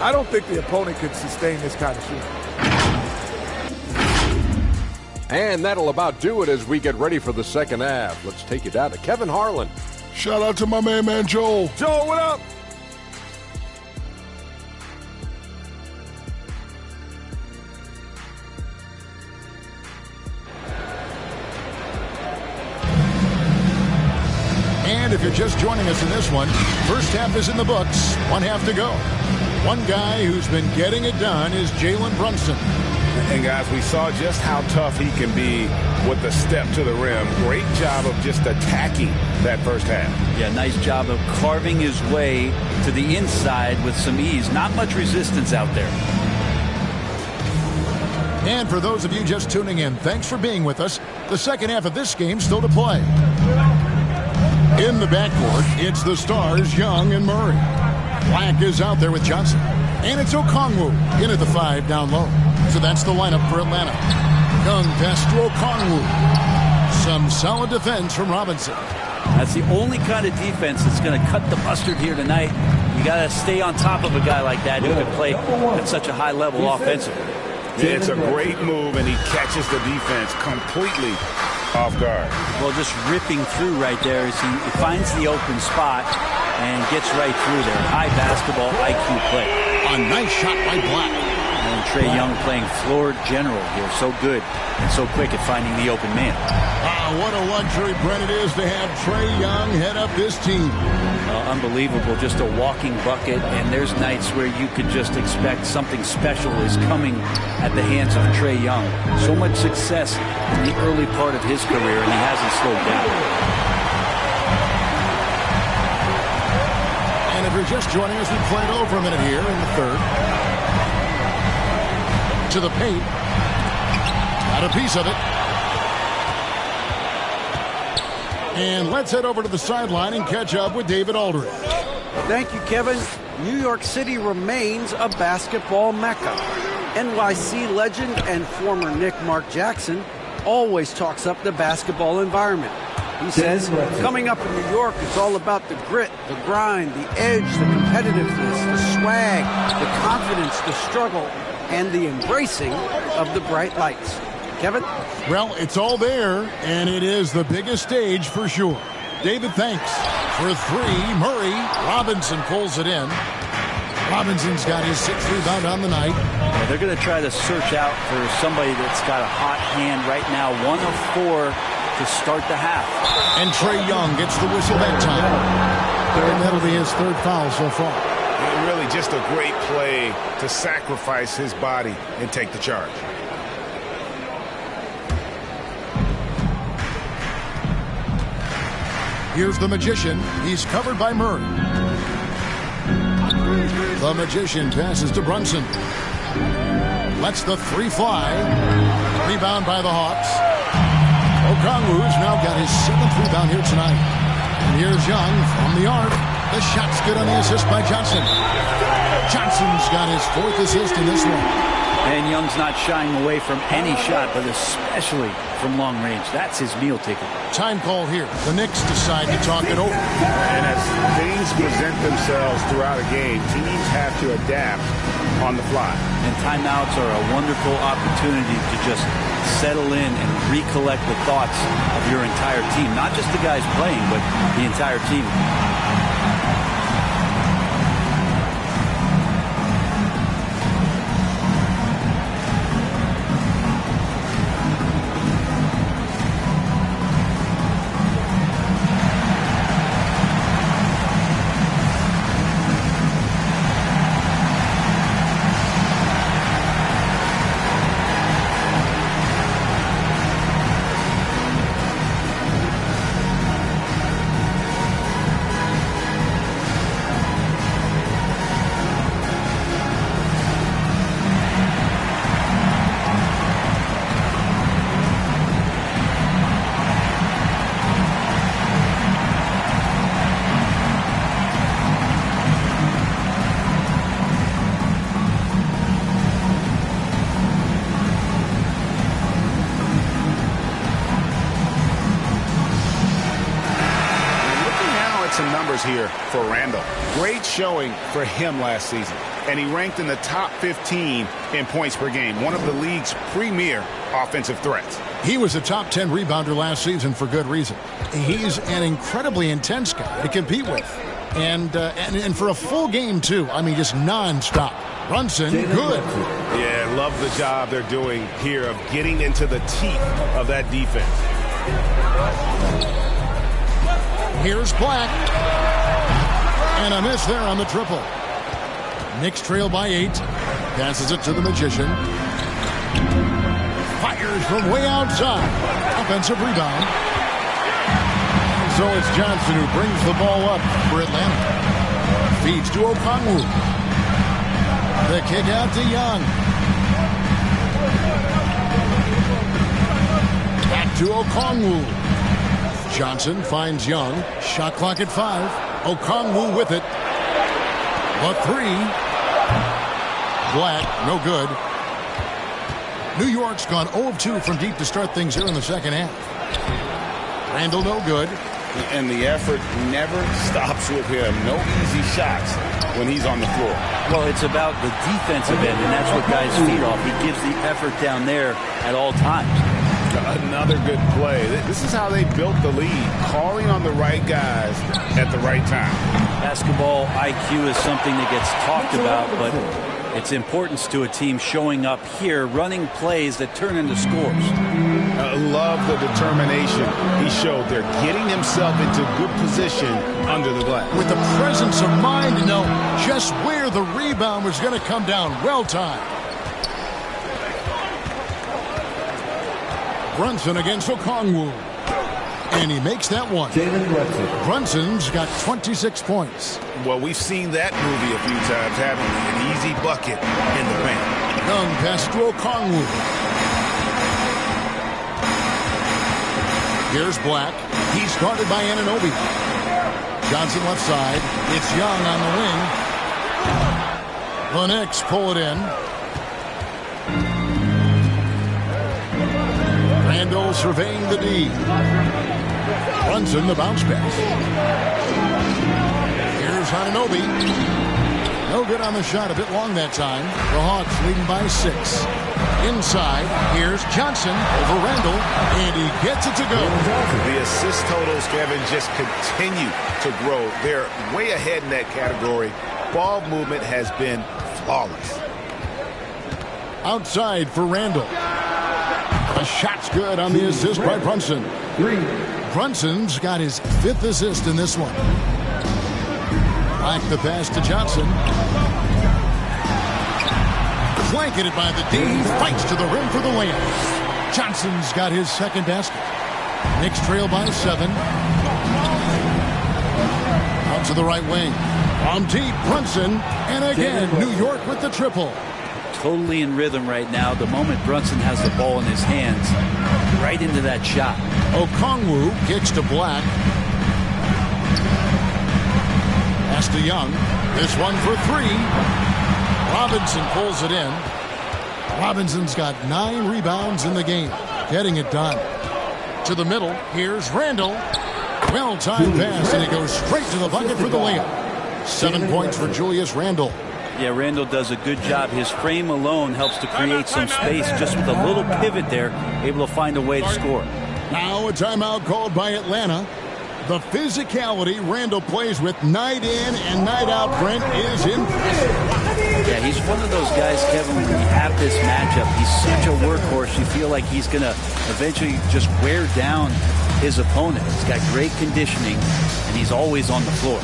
I don't think the opponent could sustain this kind of shooting. And that'll about do it as we get ready for the second half. Let's take you down to Kevin Harlan. Shout out to my man Joel. Joel, what up? And if you're just joining us in this one, first half is in the books. 1 half to go. One guy who's been getting it done is Jalen Brunson. And guys, we saw just how tough he can be with the step to the rim. Great job of just attacking that first half. Yeah, nice job of carving his way to the inside with some ease. Not much resistance out there. And for those of you just tuning in, thanks for being with us. The second half of this game still to play. In the backcourt, it's the stars, Young and Murray. Black is out there with Johnson. And it's Okongwu in at the 5 down low. So that's the lineup for Atlanta. Young pass to Okongwu. Some solid defense from Robinson. That's the only kind of defense that's going to cut the mustard here tonight. You got to stay on top of a guy like that who can play at such a high level offensively. Yeah, it's a great move, and he catches the defense completely off guard. Well, just ripping through right there as he finds the open spot and gets right through there. High basketball IQ play. A nice shot by Black. And Trae Young playing floor general here. So good and so quick at finding the open man. What a luxury, Brent, it is to have Trae Young head up this team. Unbelievable. Just a walking bucket. And there's nights where you could just expect something special is coming at the hands of Trae Young. So much success in the early part of his career, and he hasn't slowed down. And if you're just joining us, we played over a minute here in the third. To the paint. Got a piece of it. And let's head over to the sideline and catch up with David Aldridge. Thank you, Kevin. New York City remains a basketball mecca. NYC legend and former Knick Mark Jackson always talks up the basketball environment. He says, coming up in New York, it's all about the grit, the grind, the edge, the competitiveness, the swag, the confidence, the struggle, and the embracing of the bright lights. Kevin? Well, it's all there, and it is the biggest stage for sure. David, thanks. For three, Murray. Robinson pulls it in. Robinson's got his 6th rebound on the night. Yeah, they're going to try to search out for somebody that's got a hot hand right now. 1 of 4 to start the half. And Trae Young gets the whistle that time. And that'll be his 3rd foul so far. And really just a great play to sacrifice his body and take the charge. Here's the Magician. He's covered by Murray. The Magician passes to Brunson. Lets the 3 fly. Rebound by the Hawks. Okongwu's now got his 7th rebound here tonight. And here's Young from the arc. The shot's good on the assist by Johnson. Johnson's got his 4th assist in this one. And Young's not shying away from any shot, but especially from long range. That's his meal ticket. Time call here. The Knicks decide to talk it over. And as things present themselves throughout a game, teams have to adapt on the fly. And timeouts are a wonderful opportunity to just settle in and recollect the thoughts of your entire team. Not just the guys playing, but the entire team. Here for Randall. Great showing for him last season, and he ranked in the top 15 in points per game, one of the league's premier offensive threats. He was a top 10 rebounder last season for good reason. He's an incredibly intense guy to compete with, and for a full game too. I mean, just nonstop. Brunson, good. Yeah, love the job they're doing here of getting into the teeth of that defense. Here's Black. And a miss there on the triple. Knicks trail by 8. Passes it to the Magician. Fires from way outside. Offensive rebound. So it's Johnson who brings the ball up for Atlanta. Feeds to Okongwu. The kick out to Young. Back to Okongwu. Johnson finds Young. Shot clock at 5. Okongwu with it. The 3. Black, no good. New York's gone 0 of 2 from deep to start things here in the second half. Randall, no good. And the effort never stops with him. No easy shots when he's on the floor. Well, it's about the defensive end, and that's what guys feed off. He gives the effort down there at all times. Another good play. This is how they built the lead, calling on the right guys at the right time. Basketball IQ is something that gets talked about, but its importance to a team showing up here, running plays that turn into scores. Love the determination he showed there, getting himself into good position under the glass. With the presence of mind to know just where the rebound was going to come down. Well timed. Brunson against Okongwu. And he makes that one. Brunson's got 26 points. Well, we've seen that movie a few times, haven't we? An easy bucket in the paint. Young pass to Okongwu. Here's Black. He's guarded by Anunoby. Johnson left side. It's Young on the wing. The Knicks pull it in. Randall surveying the D. Brunson the bounce pass. Here's Anunoby. No good on the shot. A bit long that time. The Hawks leading by 6. Inside, here's Johnson over Randall, and he gets it to go. The assist totals, Kevin, just continue to grow. They're way ahead in that category. Ball movement has been flawless. Outside for Randall. The shot's good on the assist by Brunson. Brunson's got his 5th assist in this one. Black the pass to Johnson. Blanketed by the D. Fights to the rim for the layup. Johnson's got his 2nd basket. Knicks trail by 7. Out to the right wing. On deep, Brunson. And again, New York with the triple. Totally in rhythm right now. The moment Brunson has the ball in his hands, right into that shot. Okongwu kicks to Black. Pass to Young. This one for 3. Robinson pulls it in. Robinson's got 9 rebounds in the game. Getting it done. To the middle. Here's Randall. Well-timed pass, and it goes straight to the bucket for the layup. 7 points for Julius Randle. Yeah, Randall does a good job. His frame alone helps to create some space. Just with a little pivot there, able to find a way to score. Now a timeout called by Atlanta. The physicality Randall plays with night in and night out, Brent, is impressive. Yeah, he's one of those guys, Kevin, when you have this matchup, he's such a workhorse. You feel like he's going to eventually just wear down his opponent. He's got great conditioning, and he's always on the floor.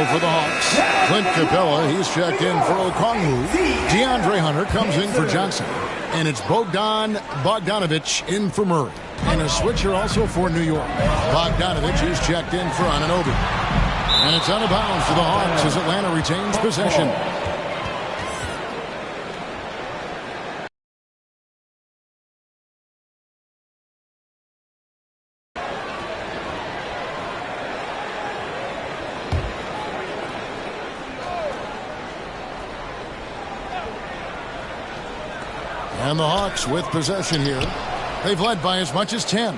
For the Hawks, Clint Capella, he's checked in for Okongwu. DeAndre Hunter comes in for Johnson. And it's Bogdan Bogdanovic in for Murray. And a switcher also for New York. Bogdanovic is checked in for Anunoby. And it's out of bounds to the Hawks as Atlanta retains possession. And the Hawks with possession here. They've led by as much as 10.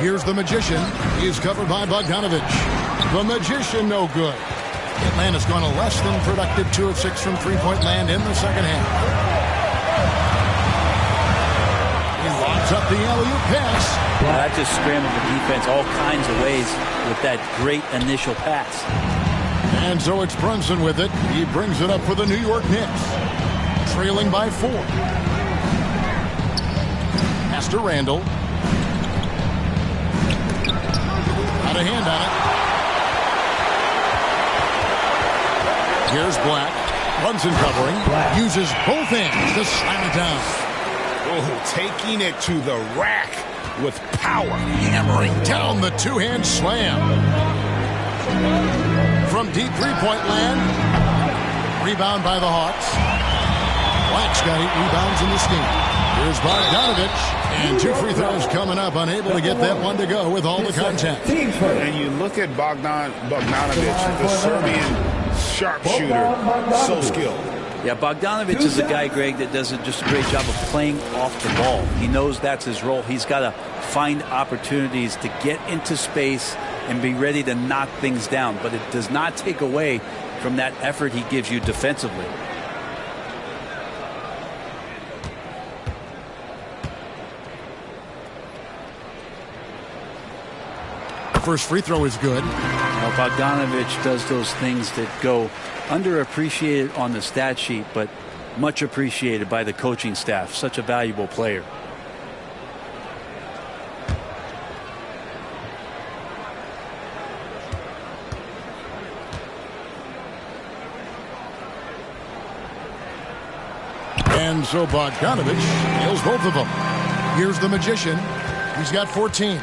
Here's the Magician. He's covered by Bogdanovic. The Magician no good. Atlanta's gone a less than productive 2 of 6 from three-point land in the second half. He locks up the alley-oop pass. Well, that just scrambled the defense all kinds of ways with that great initial pass. And so it's Brunson with it. He brings it up for the New York Knicks. Trailing by 4. Pass to Randall. Got a hand on it. Here's Black. Brunson covering. Uses both hands to slam it down. Oh, taking it to the rack with power. Hammering down the two-hand slam. From deep three-point land. Rebound by the Hawks. Black's got 8 rebounds in this game. Here's Bogdanovic. And 2 free throws coming up. Unable to get that one to go with all the contact. And you look at Bogdanovic, the Serbian sharpshooter, so skilled. Yeah, Bogdanovich is a guy, Greg, that does just a great job of playing off the ball. He knows that's his role. He's got to find opportunities to get into space and be ready to knock things down. But it does not take away from that effort he gives you defensively. First free throw is good. Well, Bogdanovich does those things that go underappreciated on the stat sheet, but much appreciated by the coaching staff. Such a valuable player. And so Bogdanovich nails both of them. Here's the Magician. He's got 14.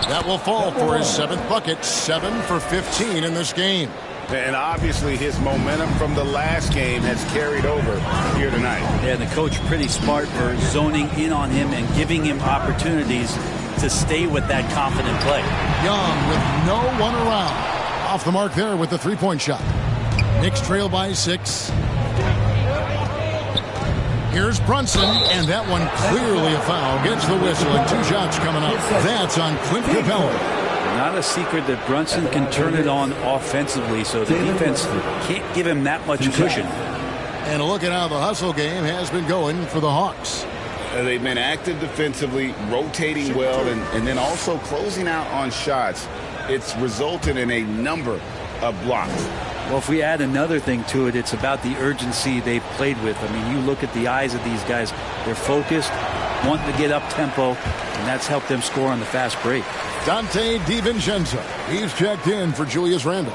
That will fall for his 7th bucket, 7 for 15 in this game. And obviously his momentum from the last game has carried over here tonight. Yeah, the coach pretty smart for zoning in on him and giving him opportunities to stay with that confident play. Young with no one around. Off the mark there with the three-point shot. Knicks trail by 6. Here's Brunson, and that one clearly a foul. Gets the whistle, and 2 shots coming up. That's on Clint Capella. Not a secret that Brunson can turn it on offensively, so the defense can't give him that much cushion. And a look at how the hustle game has been going for the Hawks. They've been active defensively, rotating well, and then also closing out on shots. It's resulted in a number of blocks. Well, if we add another thing to it, it's about the urgency they've played with. I mean, you look at the eyes of these guys. They're focused, wanting to get up tempo, and that's helped them score on the fast break. Dante DiVincenzo. He's checked in for Julius Randle.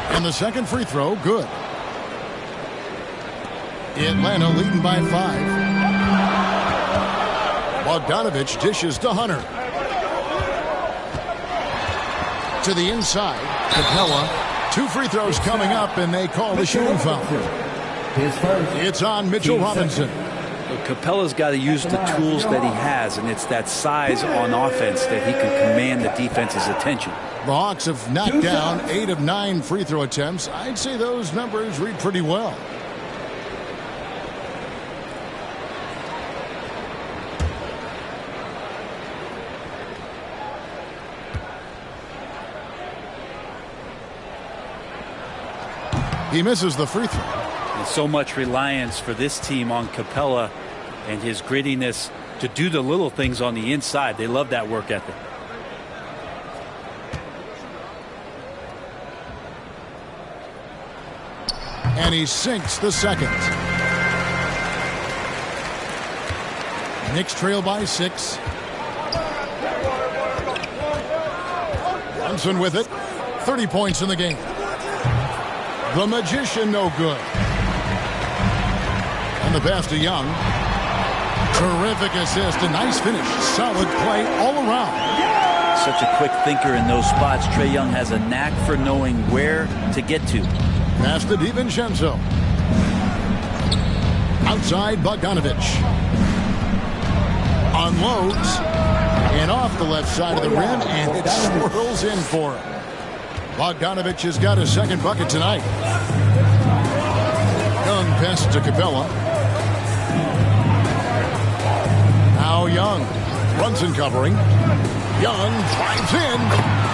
And the second free throw, good. Atlanta leading by 5. Bogdanovich dishes to Hunter. To the inside, Capella. 2 free throws coming up, and they call the shooting foul. It's on Mitchell Robinson. Well, Capella's got to use the tools that he has, and it's that size on offense that he can command the defense's attention. The Hawks have knocked down 8 of 9 free throw attempts. I'd say those numbers read pretty well. He misses the free throw. And so much reliance for this team on Capella and his grittiness to do the little things on the inside. They love that work ethic. And he sinks the second. Knicks trail by 6. Brunson with it. 30 points in the game. The Magician no good. And the pass to Young. Terrific assist. A nice finish. Solid play all around. Such a quick thinker in those spots. Trae Young has a knack for knowing where to get to. Pass to DiVincenzo. Outside Bogdanovich. Unloads. And off the left side of the rim. And it swirls in for him. Bogdanovich has got his second bucket tonight. Young pass to Capella. Now Young. Brunson covering. Young drives in.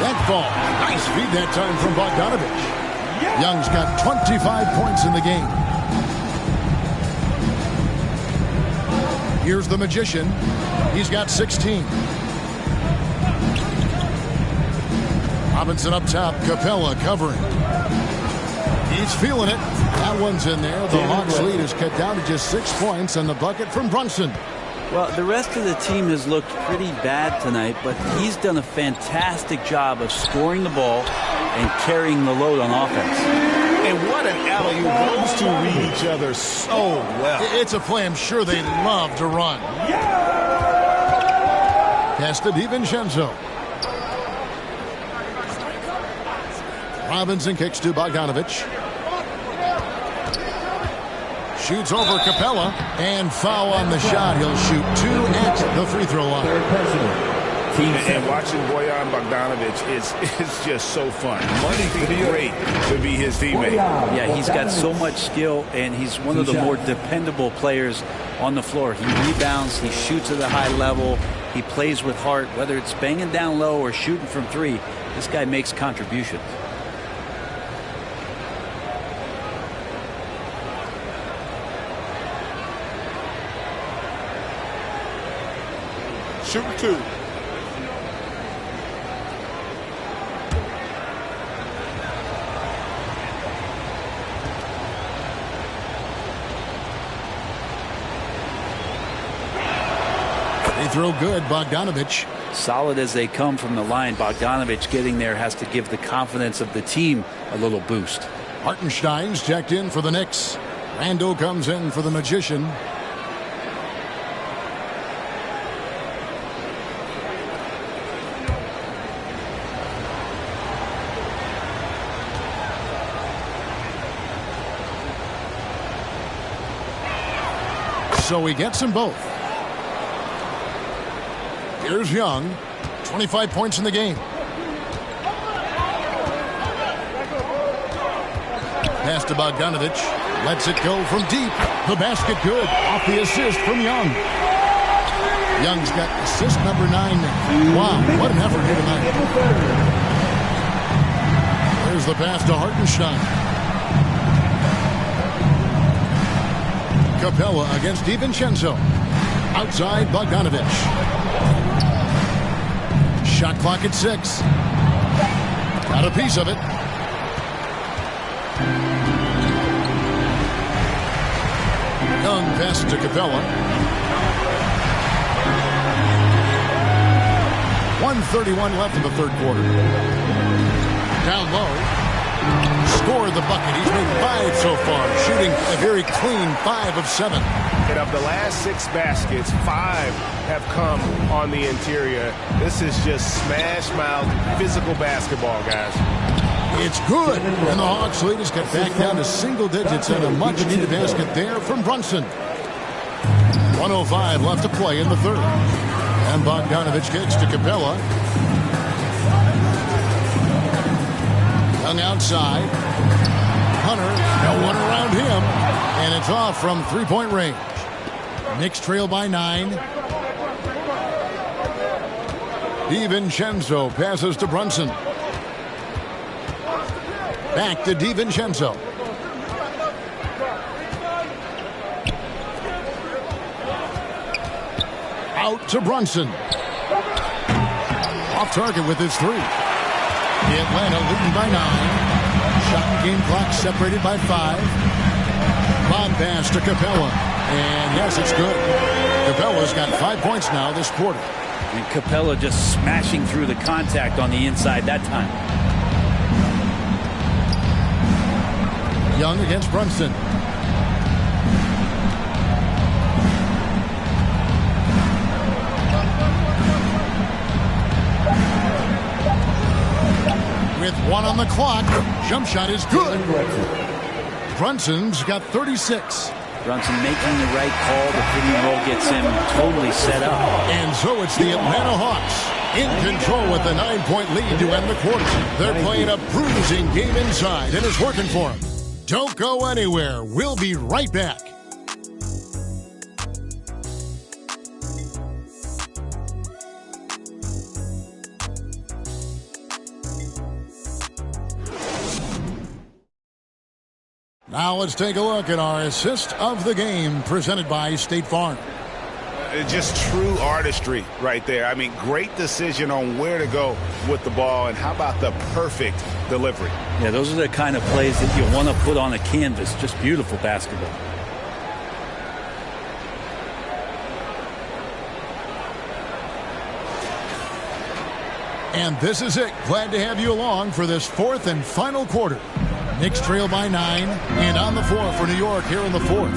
That ball. Nice feed that time from Bogdanovich. Young's got 25 points in the game. Here's the Magician. He's got 16. Robinson up top. Capella covering. He's feeling it. That one's in there. The Hawks lead is cut down to just 6 points, and the bucket from Brunson. Well, the rest of the team has looked pretty bad tonight, but he's done a fantastic job of scoring the ball and carrying the load on offense. And what an alley-oop. Those two read each other so well. It's a play I'm sure they love to run. Pass to DiVincenzo. Robinson kicks to Bogdanovich. Shoots over Capella, and foul on the shot. He'll shoot 2 at the free throw line. And watching Bojan Bogdanovich is just so fun. Must be great to be his teammate. Yeah, he's got so much skill, and he's one of the more dependable players on the floor. He rebounds, he shoots at a high level, he plays with heart. Whether it's banging down low or shooting from 3, this guy makes contributions. Shooting 2. They throw good, Bogdanovich. Solid as they come from the line, Bogdanovich getting there has to give the confidence of the team a little boost. Hartenstein's checked in for the Knicks. Randle comes in for the Magician. So he gets them both. Here's Young. 25 points in the game. Pass to Bogdanovich. Lets it go from deep. The basket good. Off the assist from Young. Young's got assist number 9. Wow, what an effort here tonight. There's the pass to Hartenstein. Capella against DiVincenzo. Outside Bogdanovich. Shot clock at 6. Got a piece of it. Young pass to Capella. 1:31 left in the third quarter. Down low. Scored the bucket. He's made 5 so far, shooting a very clean 5 of 7. And of the last 6 baskets, 5 have come on the interior. This is just smash-mouth physical basketball, guys. It's good. And the Hawks lead has got back down to single digits and a much-needed basket there from Brunson. 1:05 left to play in the third. And Bogdanovich kicks to Capella. Young outside. Hunter, no one around him. And it's off from three-point range. Knicks trail by 9. DiVincenzo passes to Brunson. Back to DiVincenzo. Out to Brunson. Off target with his 3. Atlanta leading by 9. Shot and game clock separated by 5. Lob pass to Capella. And yes, it's good. Capella's got 5 points now this quarter. And Capella just smashing through the contact on the inside that time. Young against Brunson. With 1 on the clock, jump shot is good. Brunson's got 36. Brunson making the right call. The pick and roll gets him totally set up. And so it's the Atlanta Hawks in control with a 9-point lead to end the quarter. They're playing a bruising game inside, and it's working for them. Don't go anywhere. We'll be right back. Now let's take a look at our assist of the game presented by State Farm. Just true artistry right there. I mean, great decision on where to go with the ball, and how about the perfect delivery? Yeah, those are the kind of plays that you want to put on a canvas. Just beautiful basketball. And this is it. Glad to have you along for this fourth and final quarter. Knicks trail by 9, and on the floor for New York here in the fourth.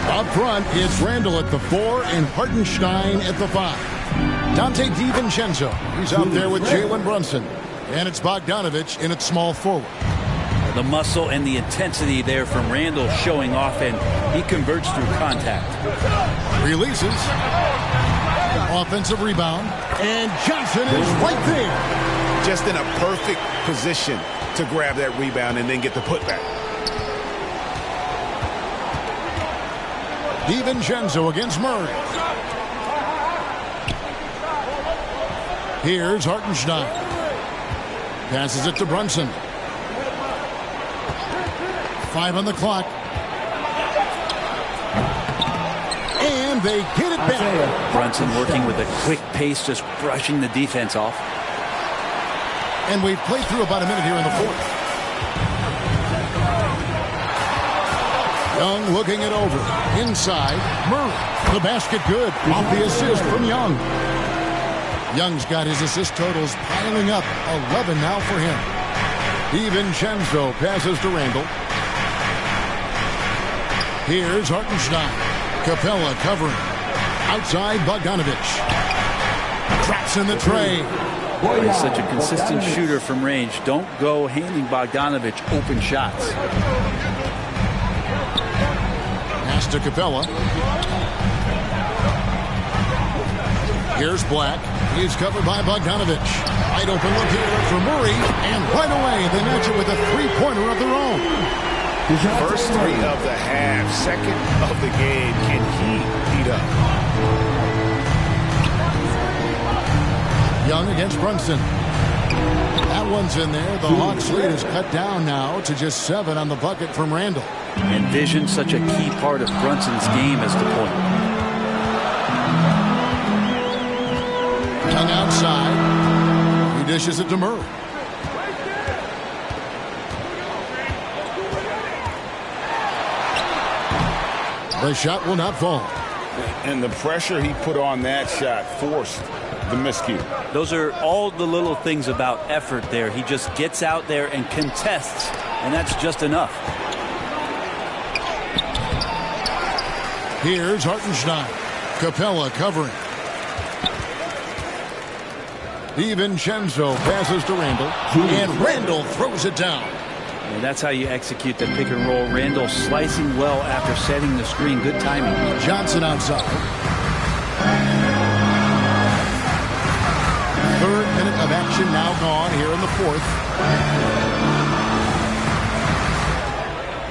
Up front, it's Randall at the 4 and Hartenstein at the 5. Dante DiVincenzo, he's out there with Jalen Brunson. And it's Bogdanovich in at small forward. The muscle and the intensity there from Randall showing off, and he converts through contact. Releases. Offensive rebound. And Johnson is right there. Just in a perfect position to grab that rebound and then get the putback. DiVincenzo against Murray. Here's Hartenstein. Passes it to Brunson. 5 on the clock. And they get it back. Brunson working with a quick pace, just brushing the defense off. And we've played through about a minute here in the fourth. Young looking it over. Inside, Murray. The basket good. Off the assist from Young. Young's got his assist totals piling up. 11 now for him. DiVincenzo passes to Randall. Here's Hartenstein. Capella covering. Outside, Bogdanovich. Drops in the tray. He's such a consistent shooter from range. Don't go handing Bogdanovich open shots. Pass to Capella. Here's Black. He's covered by Bogdanovich. Wide open look here for Murray. And right away, they match it with a three-pointer of their own. First 3 of the half, second of the game. Can he heat up? Young against Brunson. That one's in there. The Hawks lead is cut down now to just 7 on the bucket from Randall. And vision, such a key part of Brunson's game as the point. Young outside. He dishes it to Murray. The shot will not fall. And the pressure he put on that shot forced the miscue. Those are all the little things about effort there. He just gets out there and contests, and that's just enough. Here's Hartenstein. Capella covering. DiVincenzo passes to Randall. And Randall throws it down. And that's how you execute the pick and roll. Randall slicing well after setting the screen. Good timing. Johnson outside. 3rd minute of action now gone here in the fourth.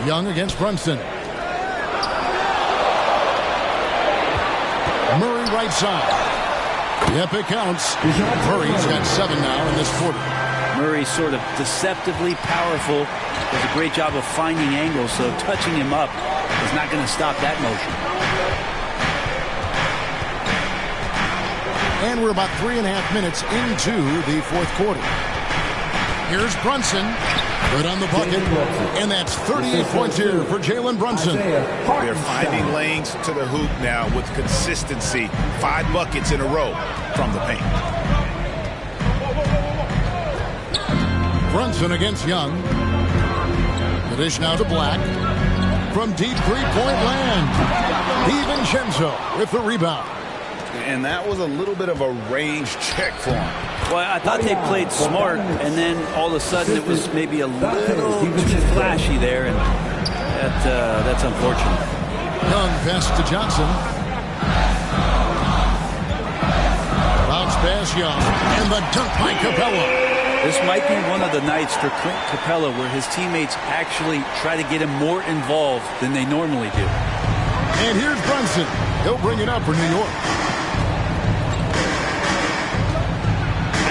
Young against Brunson. Murray right side. Yep, it counts. Murray's got 7 now in this quarter. Murray sort of deceptively powerful. Does a great job of finding angles, so touching him up is not going to stop that motion. And we're about 3.5 minutes into the fourth quarter. Here's Brunson. Good on the bucket. And that's 38 points here for Jalen Brunson. They're finding lanes to the hoop now with consistency. 5 buckets in a row from the paint. Brunson against Young. The dish now to Black. From deep three-point land. DiVincenzo with the rebound. And that was a little bit of a range check for him. Well, I thought they played smart, and then all of a sudden it was maybe a little too flashy there, and that's unfortunate. Young pass to Johnson. Bounce pass Young. And the dunk by Capella. This might be one of the nights for Clint Capella where his teammates actually try to get him more involved than they normally do. And here's Brunson. He'll bring it up for New York.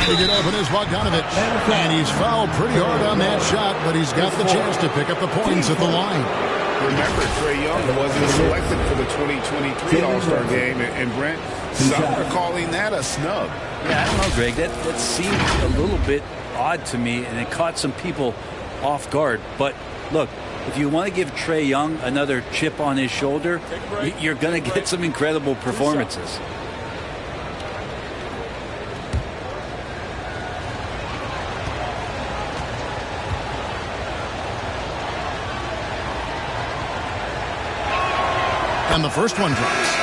To get open is Bogdanovich. And he's fouled pretty hard on that shot, but he's got the chance to pick up the points at the line. Remember, Trae Young wasn't selected for the 2023 All-Star game, and Brent, some are calling that a snub. Yeah, I don't know, Greg. That seemed a little bit odd to me, and it caught some people off guard. But look, if you want to give Trae Young another chip on his shoulder, you're going to get some incredible performances. And the first one drops.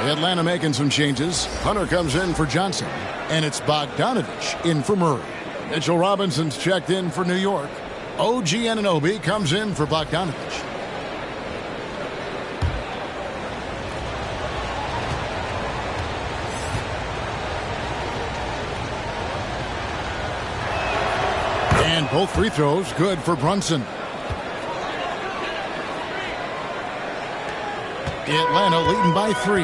Atlanta making some changes. Hunter comes in for Johnson. And it's Bogdanovich in for Murray. Mitchell Robinson's checked in for New York. OG Anunoby comes in for Bogdanovich. And both free throws good for Brunson. Atlanta leading by 3.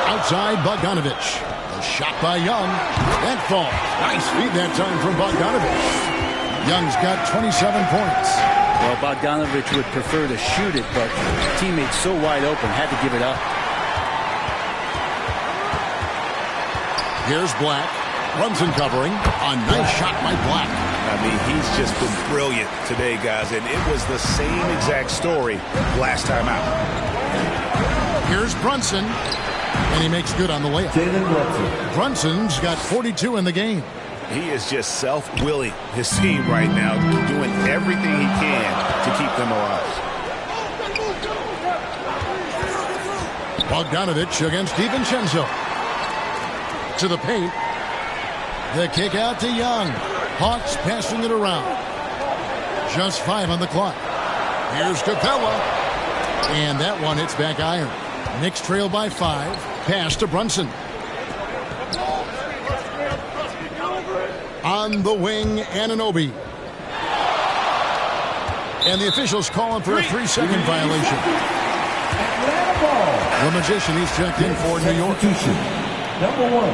Outside Bogdanovich. A shot by Young. That falls. Nice feed that time from Bogdanovich. Young's got 27 points. Well, Bogdanovich would prefer to shoot it, but teammates so wide open, had to give it up. Here's Black. Brunson covering. A nice shot by Black. I mean, he's just been brilliant today, guys, and it was the same exact story last time out. Here's Brunson, and he makes good on the layup. Brunson's got 42 in the game. He is just self-willing his team right now, doing everything he can to keep them alive. Bogdanovich against DiVincenzo. To the paint. The kick out to Young. Hawks passing it around. Just 5 on the clock. Here's Capella. And that one hits back iron. Knicks trail by 5. Pass to Brunson. On the wing, Anunoby. And the officials calling for a 3-second violation. The Magician, he's checked in for New York. Number 1.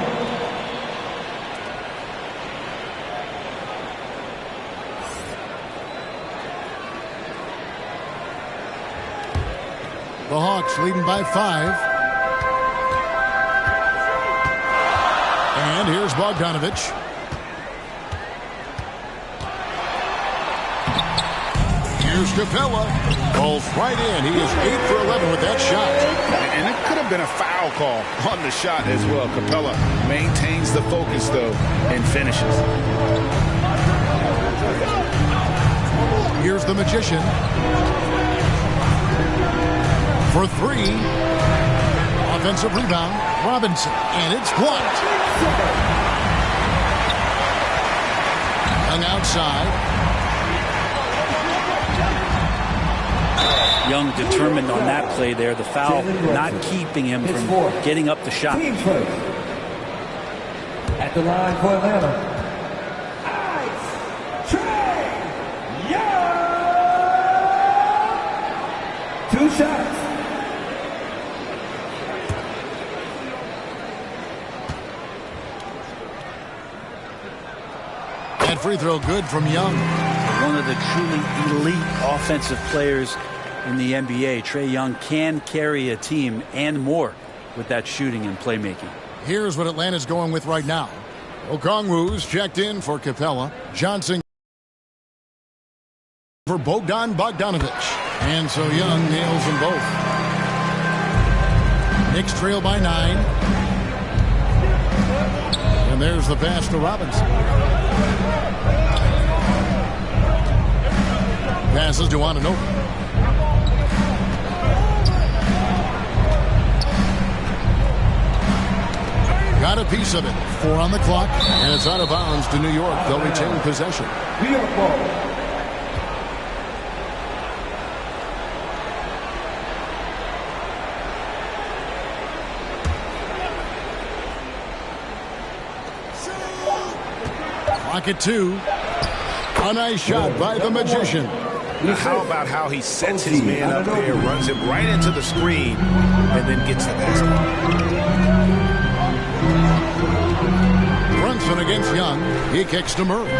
The Hawks leading by 5. And here's Bogdanovich. Here's Capella. Both right in. He is 8 for 11 with that shot. And it could have been a foul call on the shot as well. Capella maintains the focus, though, and finishes. Here's the Magician. For 3. Offensive rebound. Robinson. And it's blocked. Young outside. Young determined on that play there. The foul not keeping him from getting up the shot. At the line for Atlanta. Ice Trae Young. 2 shots. That free throw good from Young. One of the truly elite offensive players in the NBA. Trae Young can carry a team and more with that shooting and playmaking. Here's what Atlanta's going with right now. Okongwu's checked in for Capella. Johnson for Bogdan Bogdanovich. And so Young nails them both. Knicks trail by 9. And there's the pass to Robinson. Passes to Anunoby. Got a piece of it. 4 on the clock, and it's out of bounds to New York. They'll retain possession. New York ball. Clock at 2. A nice shot by the Magician. How about how he sets his man up there, runs him right into the screen, and then gets the basket. Brunson against Young. He kicks to Murray.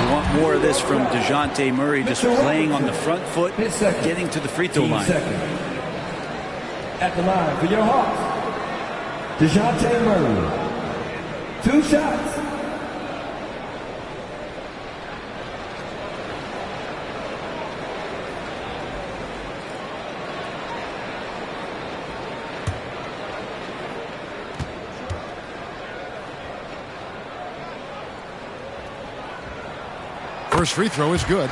You want more of this from DeJounte Murray, just playing on the front foot, getting to the free throw line. At the line for your Hawks, DeJounte Murray. 2 shots. First free throw is good.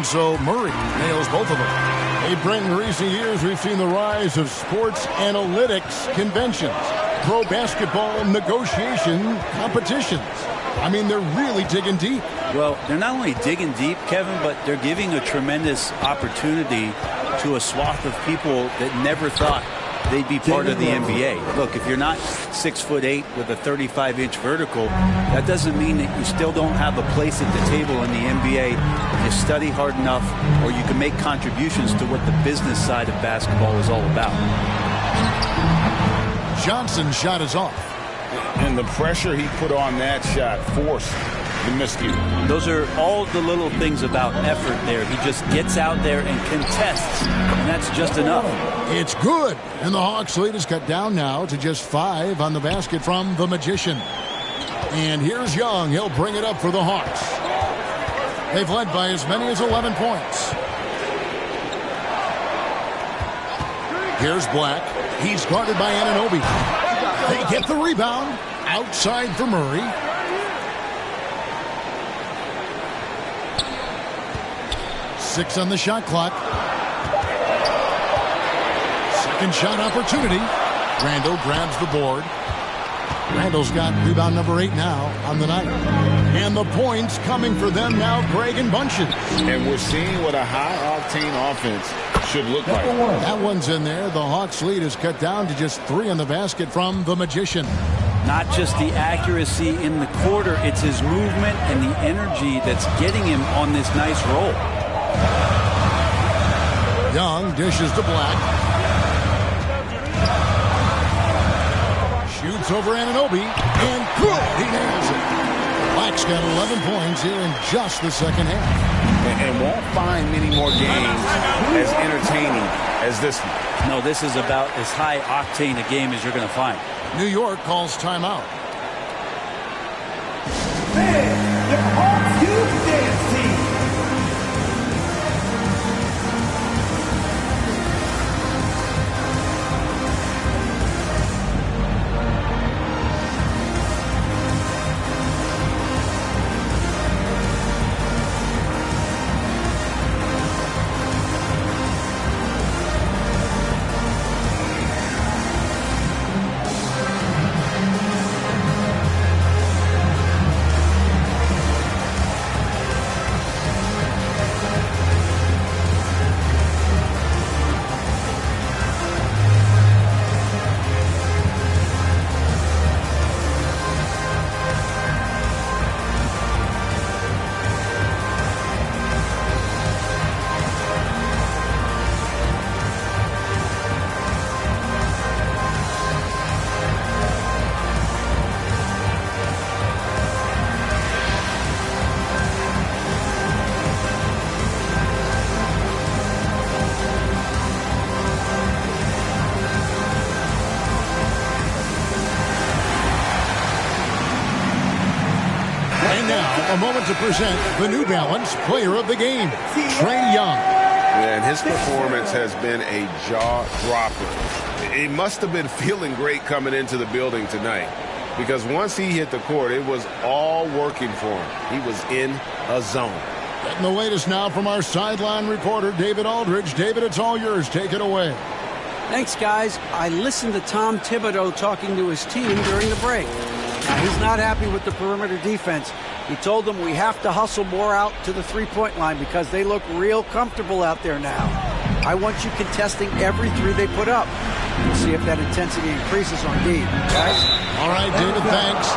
So Murray nails both of them. Hey, Brent, in recent years, we've seen the rise of sports analytics conventions, pro basketball negotiation competitions. I mean, they're really digging deep. Well, they're not only digging deep, Kevin, but they're giving a tremendous opportunity to a swath of people that never thought they'd be part of the NBA. Look, if you're not 6'8" with a 35-inch vertical, that doesn't mean that you still don't have a place at the table in the NBA if you study hard enough, or you can make contributions to what the business side of basketball is all about. Johnson's shot is off. And the pressure he put on that shot forced the miscue. Those are all the little things about effort there. He just gets out there and contests, and that's just enough. It's good. And the Hawks lead is cut down now to just 5 on the basket from the Magician. And here's Young. He'll bring it up for the Hawks. They've led by as many as 11 points. Here's Black. He's guarded by Anunoby. They get the rebound. Outside for Murray. Six on the shot clock. Second shot opportunity. Randall grabs the board. Randall's got rebound number 8 now on the night. And the points coming for them now, Greg and Bunches. And we're seeing what a high-octane offense should look like. That one's in there. The Hawks lead is cut down to just 3 on the basket from the Magician. Not just the accuracy in the quarter, it's his movement and the energy that's getting him on this nice roll. Young dishes to Black. Shoots over Anunoby, and good, he nails it. Black's got 11 points here in just the second half. And won't find many more games as entertaining as this one. No, this is about as high-octane a game as you're going to find. New York calls timeout. Man, the Hawks Youth Dance Team. A moment to present the New Balance Player of the Game, Trae Young. And his performance has been a jaw-dropper. He must have been feeling great coming into the building tonight, because once he hit the court, it was all working for him. He was in a zone. Getting the latest now from our sideline reporter, David Aldridge. David, it's all yours. Take it away. Thanks, guys. I listened to Tom Thibodeau talking to his team during the break. Now, he's not happy with the perimeter defense. He told them we have to hustle more out to the three-point line because they look real comfortable out there now. I want you contesting every three they put up. We'll see if that intensity increases on D. Guys? All right, David, thanks.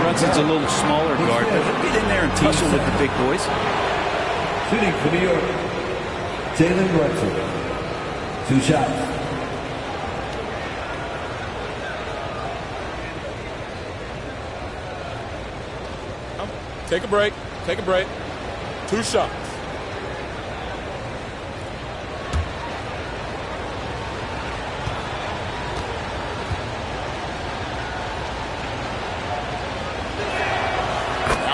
Brunson's a little smaller guard, but he'll get in there and tussle with the big boys. Shooting for New York, Jalen Brunson. 2 shots. Take a break. Take a break. 2 shots.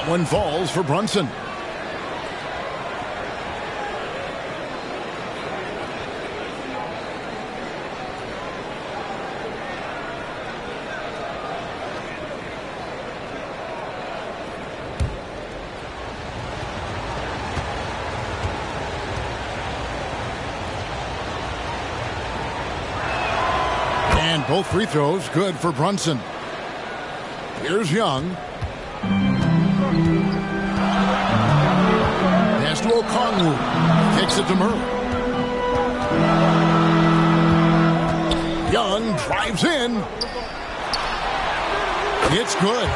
one falls for Brunson. And both free throws good for Brunson. Here's Young. Pass to Okongwu. Kicks it to Murray. Young drives in. It's good.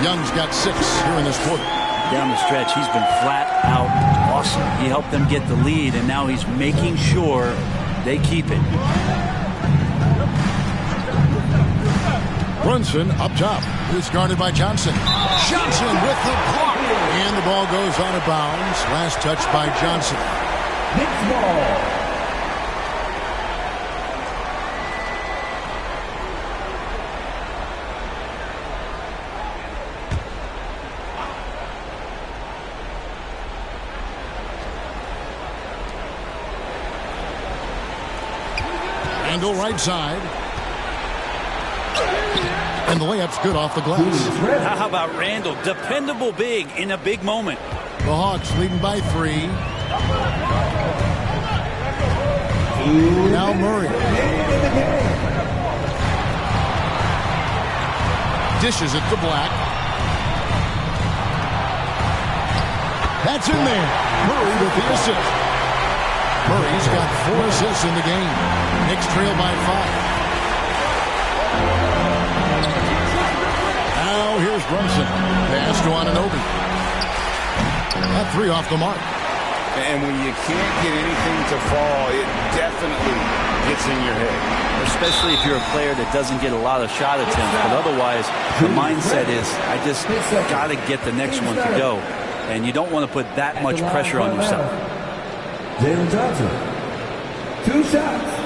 Young's got 6 here in this quarter. Down the stretch, he's been flat out awesome. He helped them get the lead, and now he's making sure they keep it. Brunson up top. It's guarded by Johnson. Johnson with the block. And the ball goes out of bounds. Last touch by Johnson. Knicks ball. Randall right side. And the layup's good off the glass. How about Randall? Dependable big in a big moment. The Hawks leading by 3. Now Murray. Dishes it to Black. That's in there. Murray with the assist. Murray's got 4 assists in the game. Knicks trail by 5. Now here's Brunson. Pass to Anunoby. That 3 off the mark. And when you can't get anything to fall, it definitely gets in your head. Especially if you're a player that doesn't get a lot of shot attempts. But otherwise, the mindset is, I just got to get the next one to go. And you don't want to put that much pressure on yourself. Jalen Johnson. 2 shots.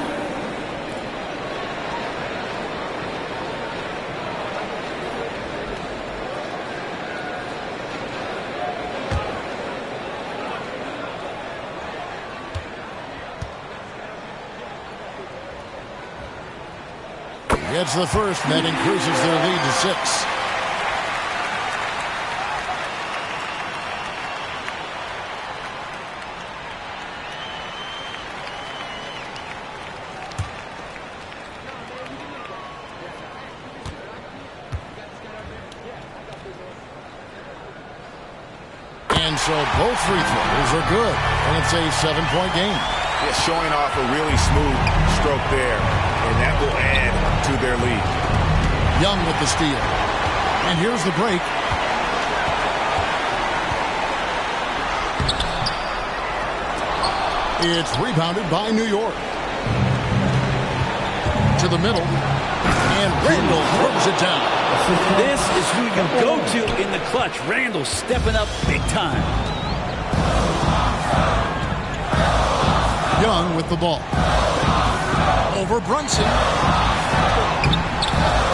Gets the first, and that increases their lead to 6. And so both free throws are good, and it's a 7-point game. Yeah, showing off a really smooth stroke there, and that will add to their lead. Young with the steal. And here's the break. It's rebounded by New York. To the middle. And Randall throws it down. This is who you go to in the clutch. Randall stepping up big time. Young with the ball. Over Brunson.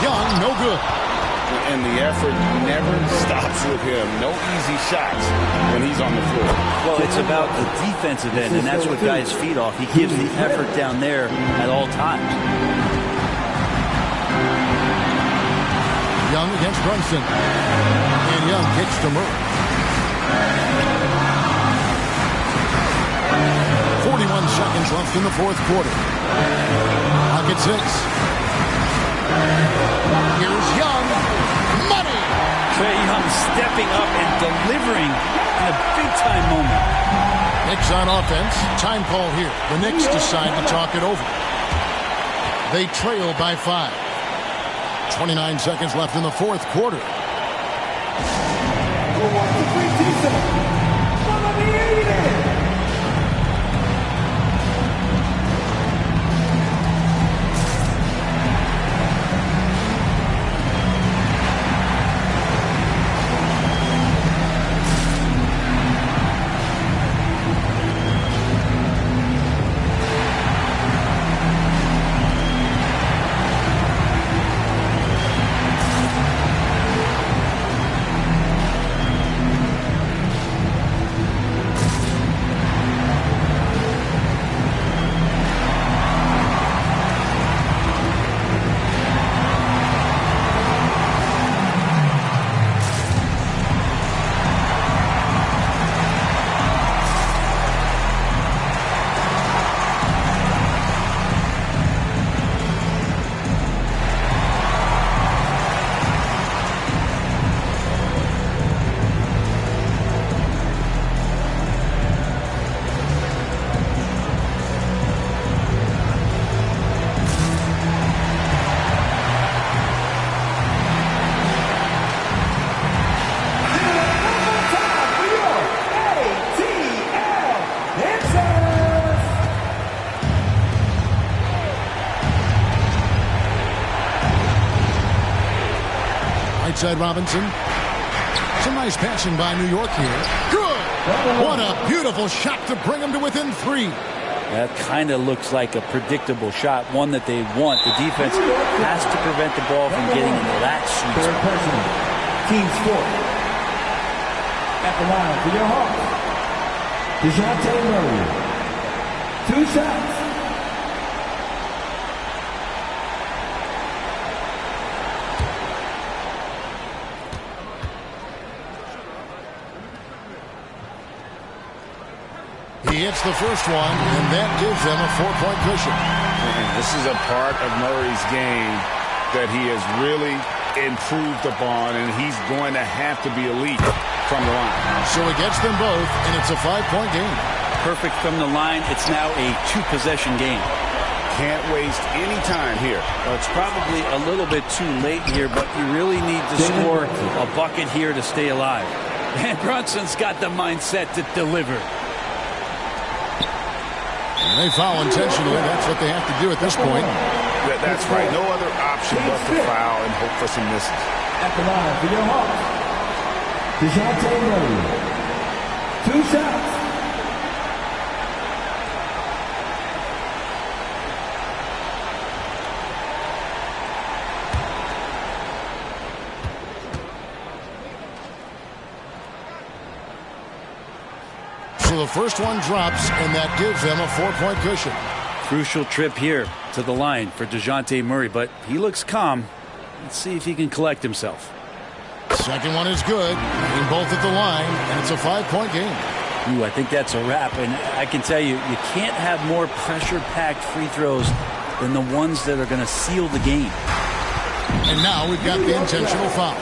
Young, no good. And the effort never stops with him. No easy shots when he's on the floor. Well, it's about the defensive end, and that's what guys feed off. He gives the effort down there at all times. Young against Brunson. And Young kicks to Murray. 41 seconds left in the fourth quarter. Clock at 6. Here's Young. Money! Trae Young stepping up and delivering in a big-time moment. Knicks on offense. Time call here. The Knicks decide to talk it over. They trail by 5. 29 seconds left in the fourth quarter. right side, Robinson. Some nice passing by New York here. Good! What a beautiful shot to bring them to within 3. That kind of looks like a predictable shot, one that they want. The defense has to prevent the ball from getting into that sweet spot. Team sport. At the line for your Hawks, DeJounte Murray. 2 shots. He hits the first one, and that gives them a 4-point cushion. This is a part of Murray's game that he has really improved upon, and he's going to have to be elite from the line. So he gets them both, and it's a 5-point game. Perfect from the line. It's now a 2-possession game. Can't waste any time here. Well, it's probably a little bit too late here, but you really need to score a bucket here to stay alive. And Brunson's got the mindset to deliver. And they foul intentionally. That's what they have to do at this point. That's right. No other option but to foul and hope for some misses. At the line for your Hawks, DeJounte Murray. 2 shots. So the first one drops, and that gives them a 4-point cushion. Crucial trip here to the line for DeJounte Murray, but he looks calm. Let's see if he can collect himself. Second one is good. In both at the line, and it's a 5-point game. Ooh, I think that's a wrap, and I can tell you, you can't have more pressure-packed free throws than the ones that are going to seal the game. And now we've got the intentional foul.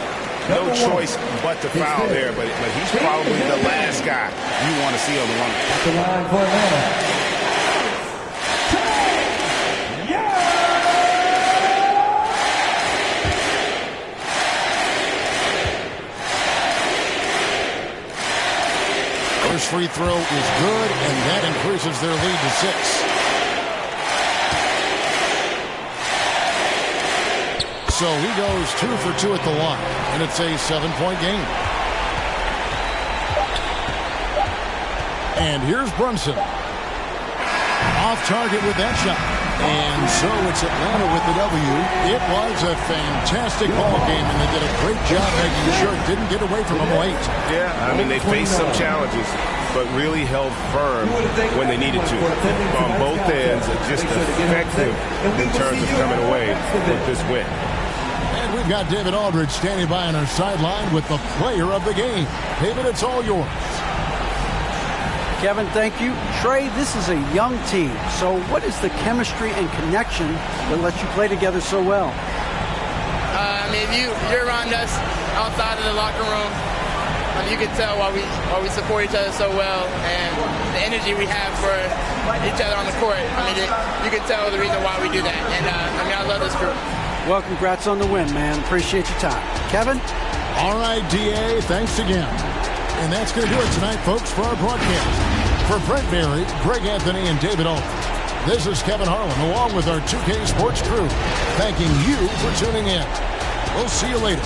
No choice but to foul there, but he's probably the last guy you want to see on the line. At the line for Atlanta. First free throw is good, and that increases their lead to 6. So he goes 2 for 2 at the line, and it's a 7-point game. And here's Brunson. Off target with that shot. And so it's Atlanta with the W. It was a fantastic ball game, and they did a great job making sure it didn't get away from them late. Yeah, I mean, they faced some challenges, but really held firm when they needed to. On both ends, just effective in terms of coming away with this win. And we've got David Aldridge standing by on our sideline with the player of the game. David, it's all yours. Kevin, thank you. Trey, this is a young team. So what is the chemistry and connection that lets you play together so well? I mean, you're around us outside of the locker room. You can tell why we support each other so well, and the energy we have for each other on the court. I mean, you can tell the reason why we do that. And I love this group. Well, congrats on the win, man. Appreciate your time. Kevin? All right, DA, thanks again. And that's going to do it tonight, folks, for our broadcast. For Brent Barry, Greg Anthony, and David Aldridge, this is Kevin Harlan, along with our 2K Sports crew, thanking you for tuning in. We'll see you later.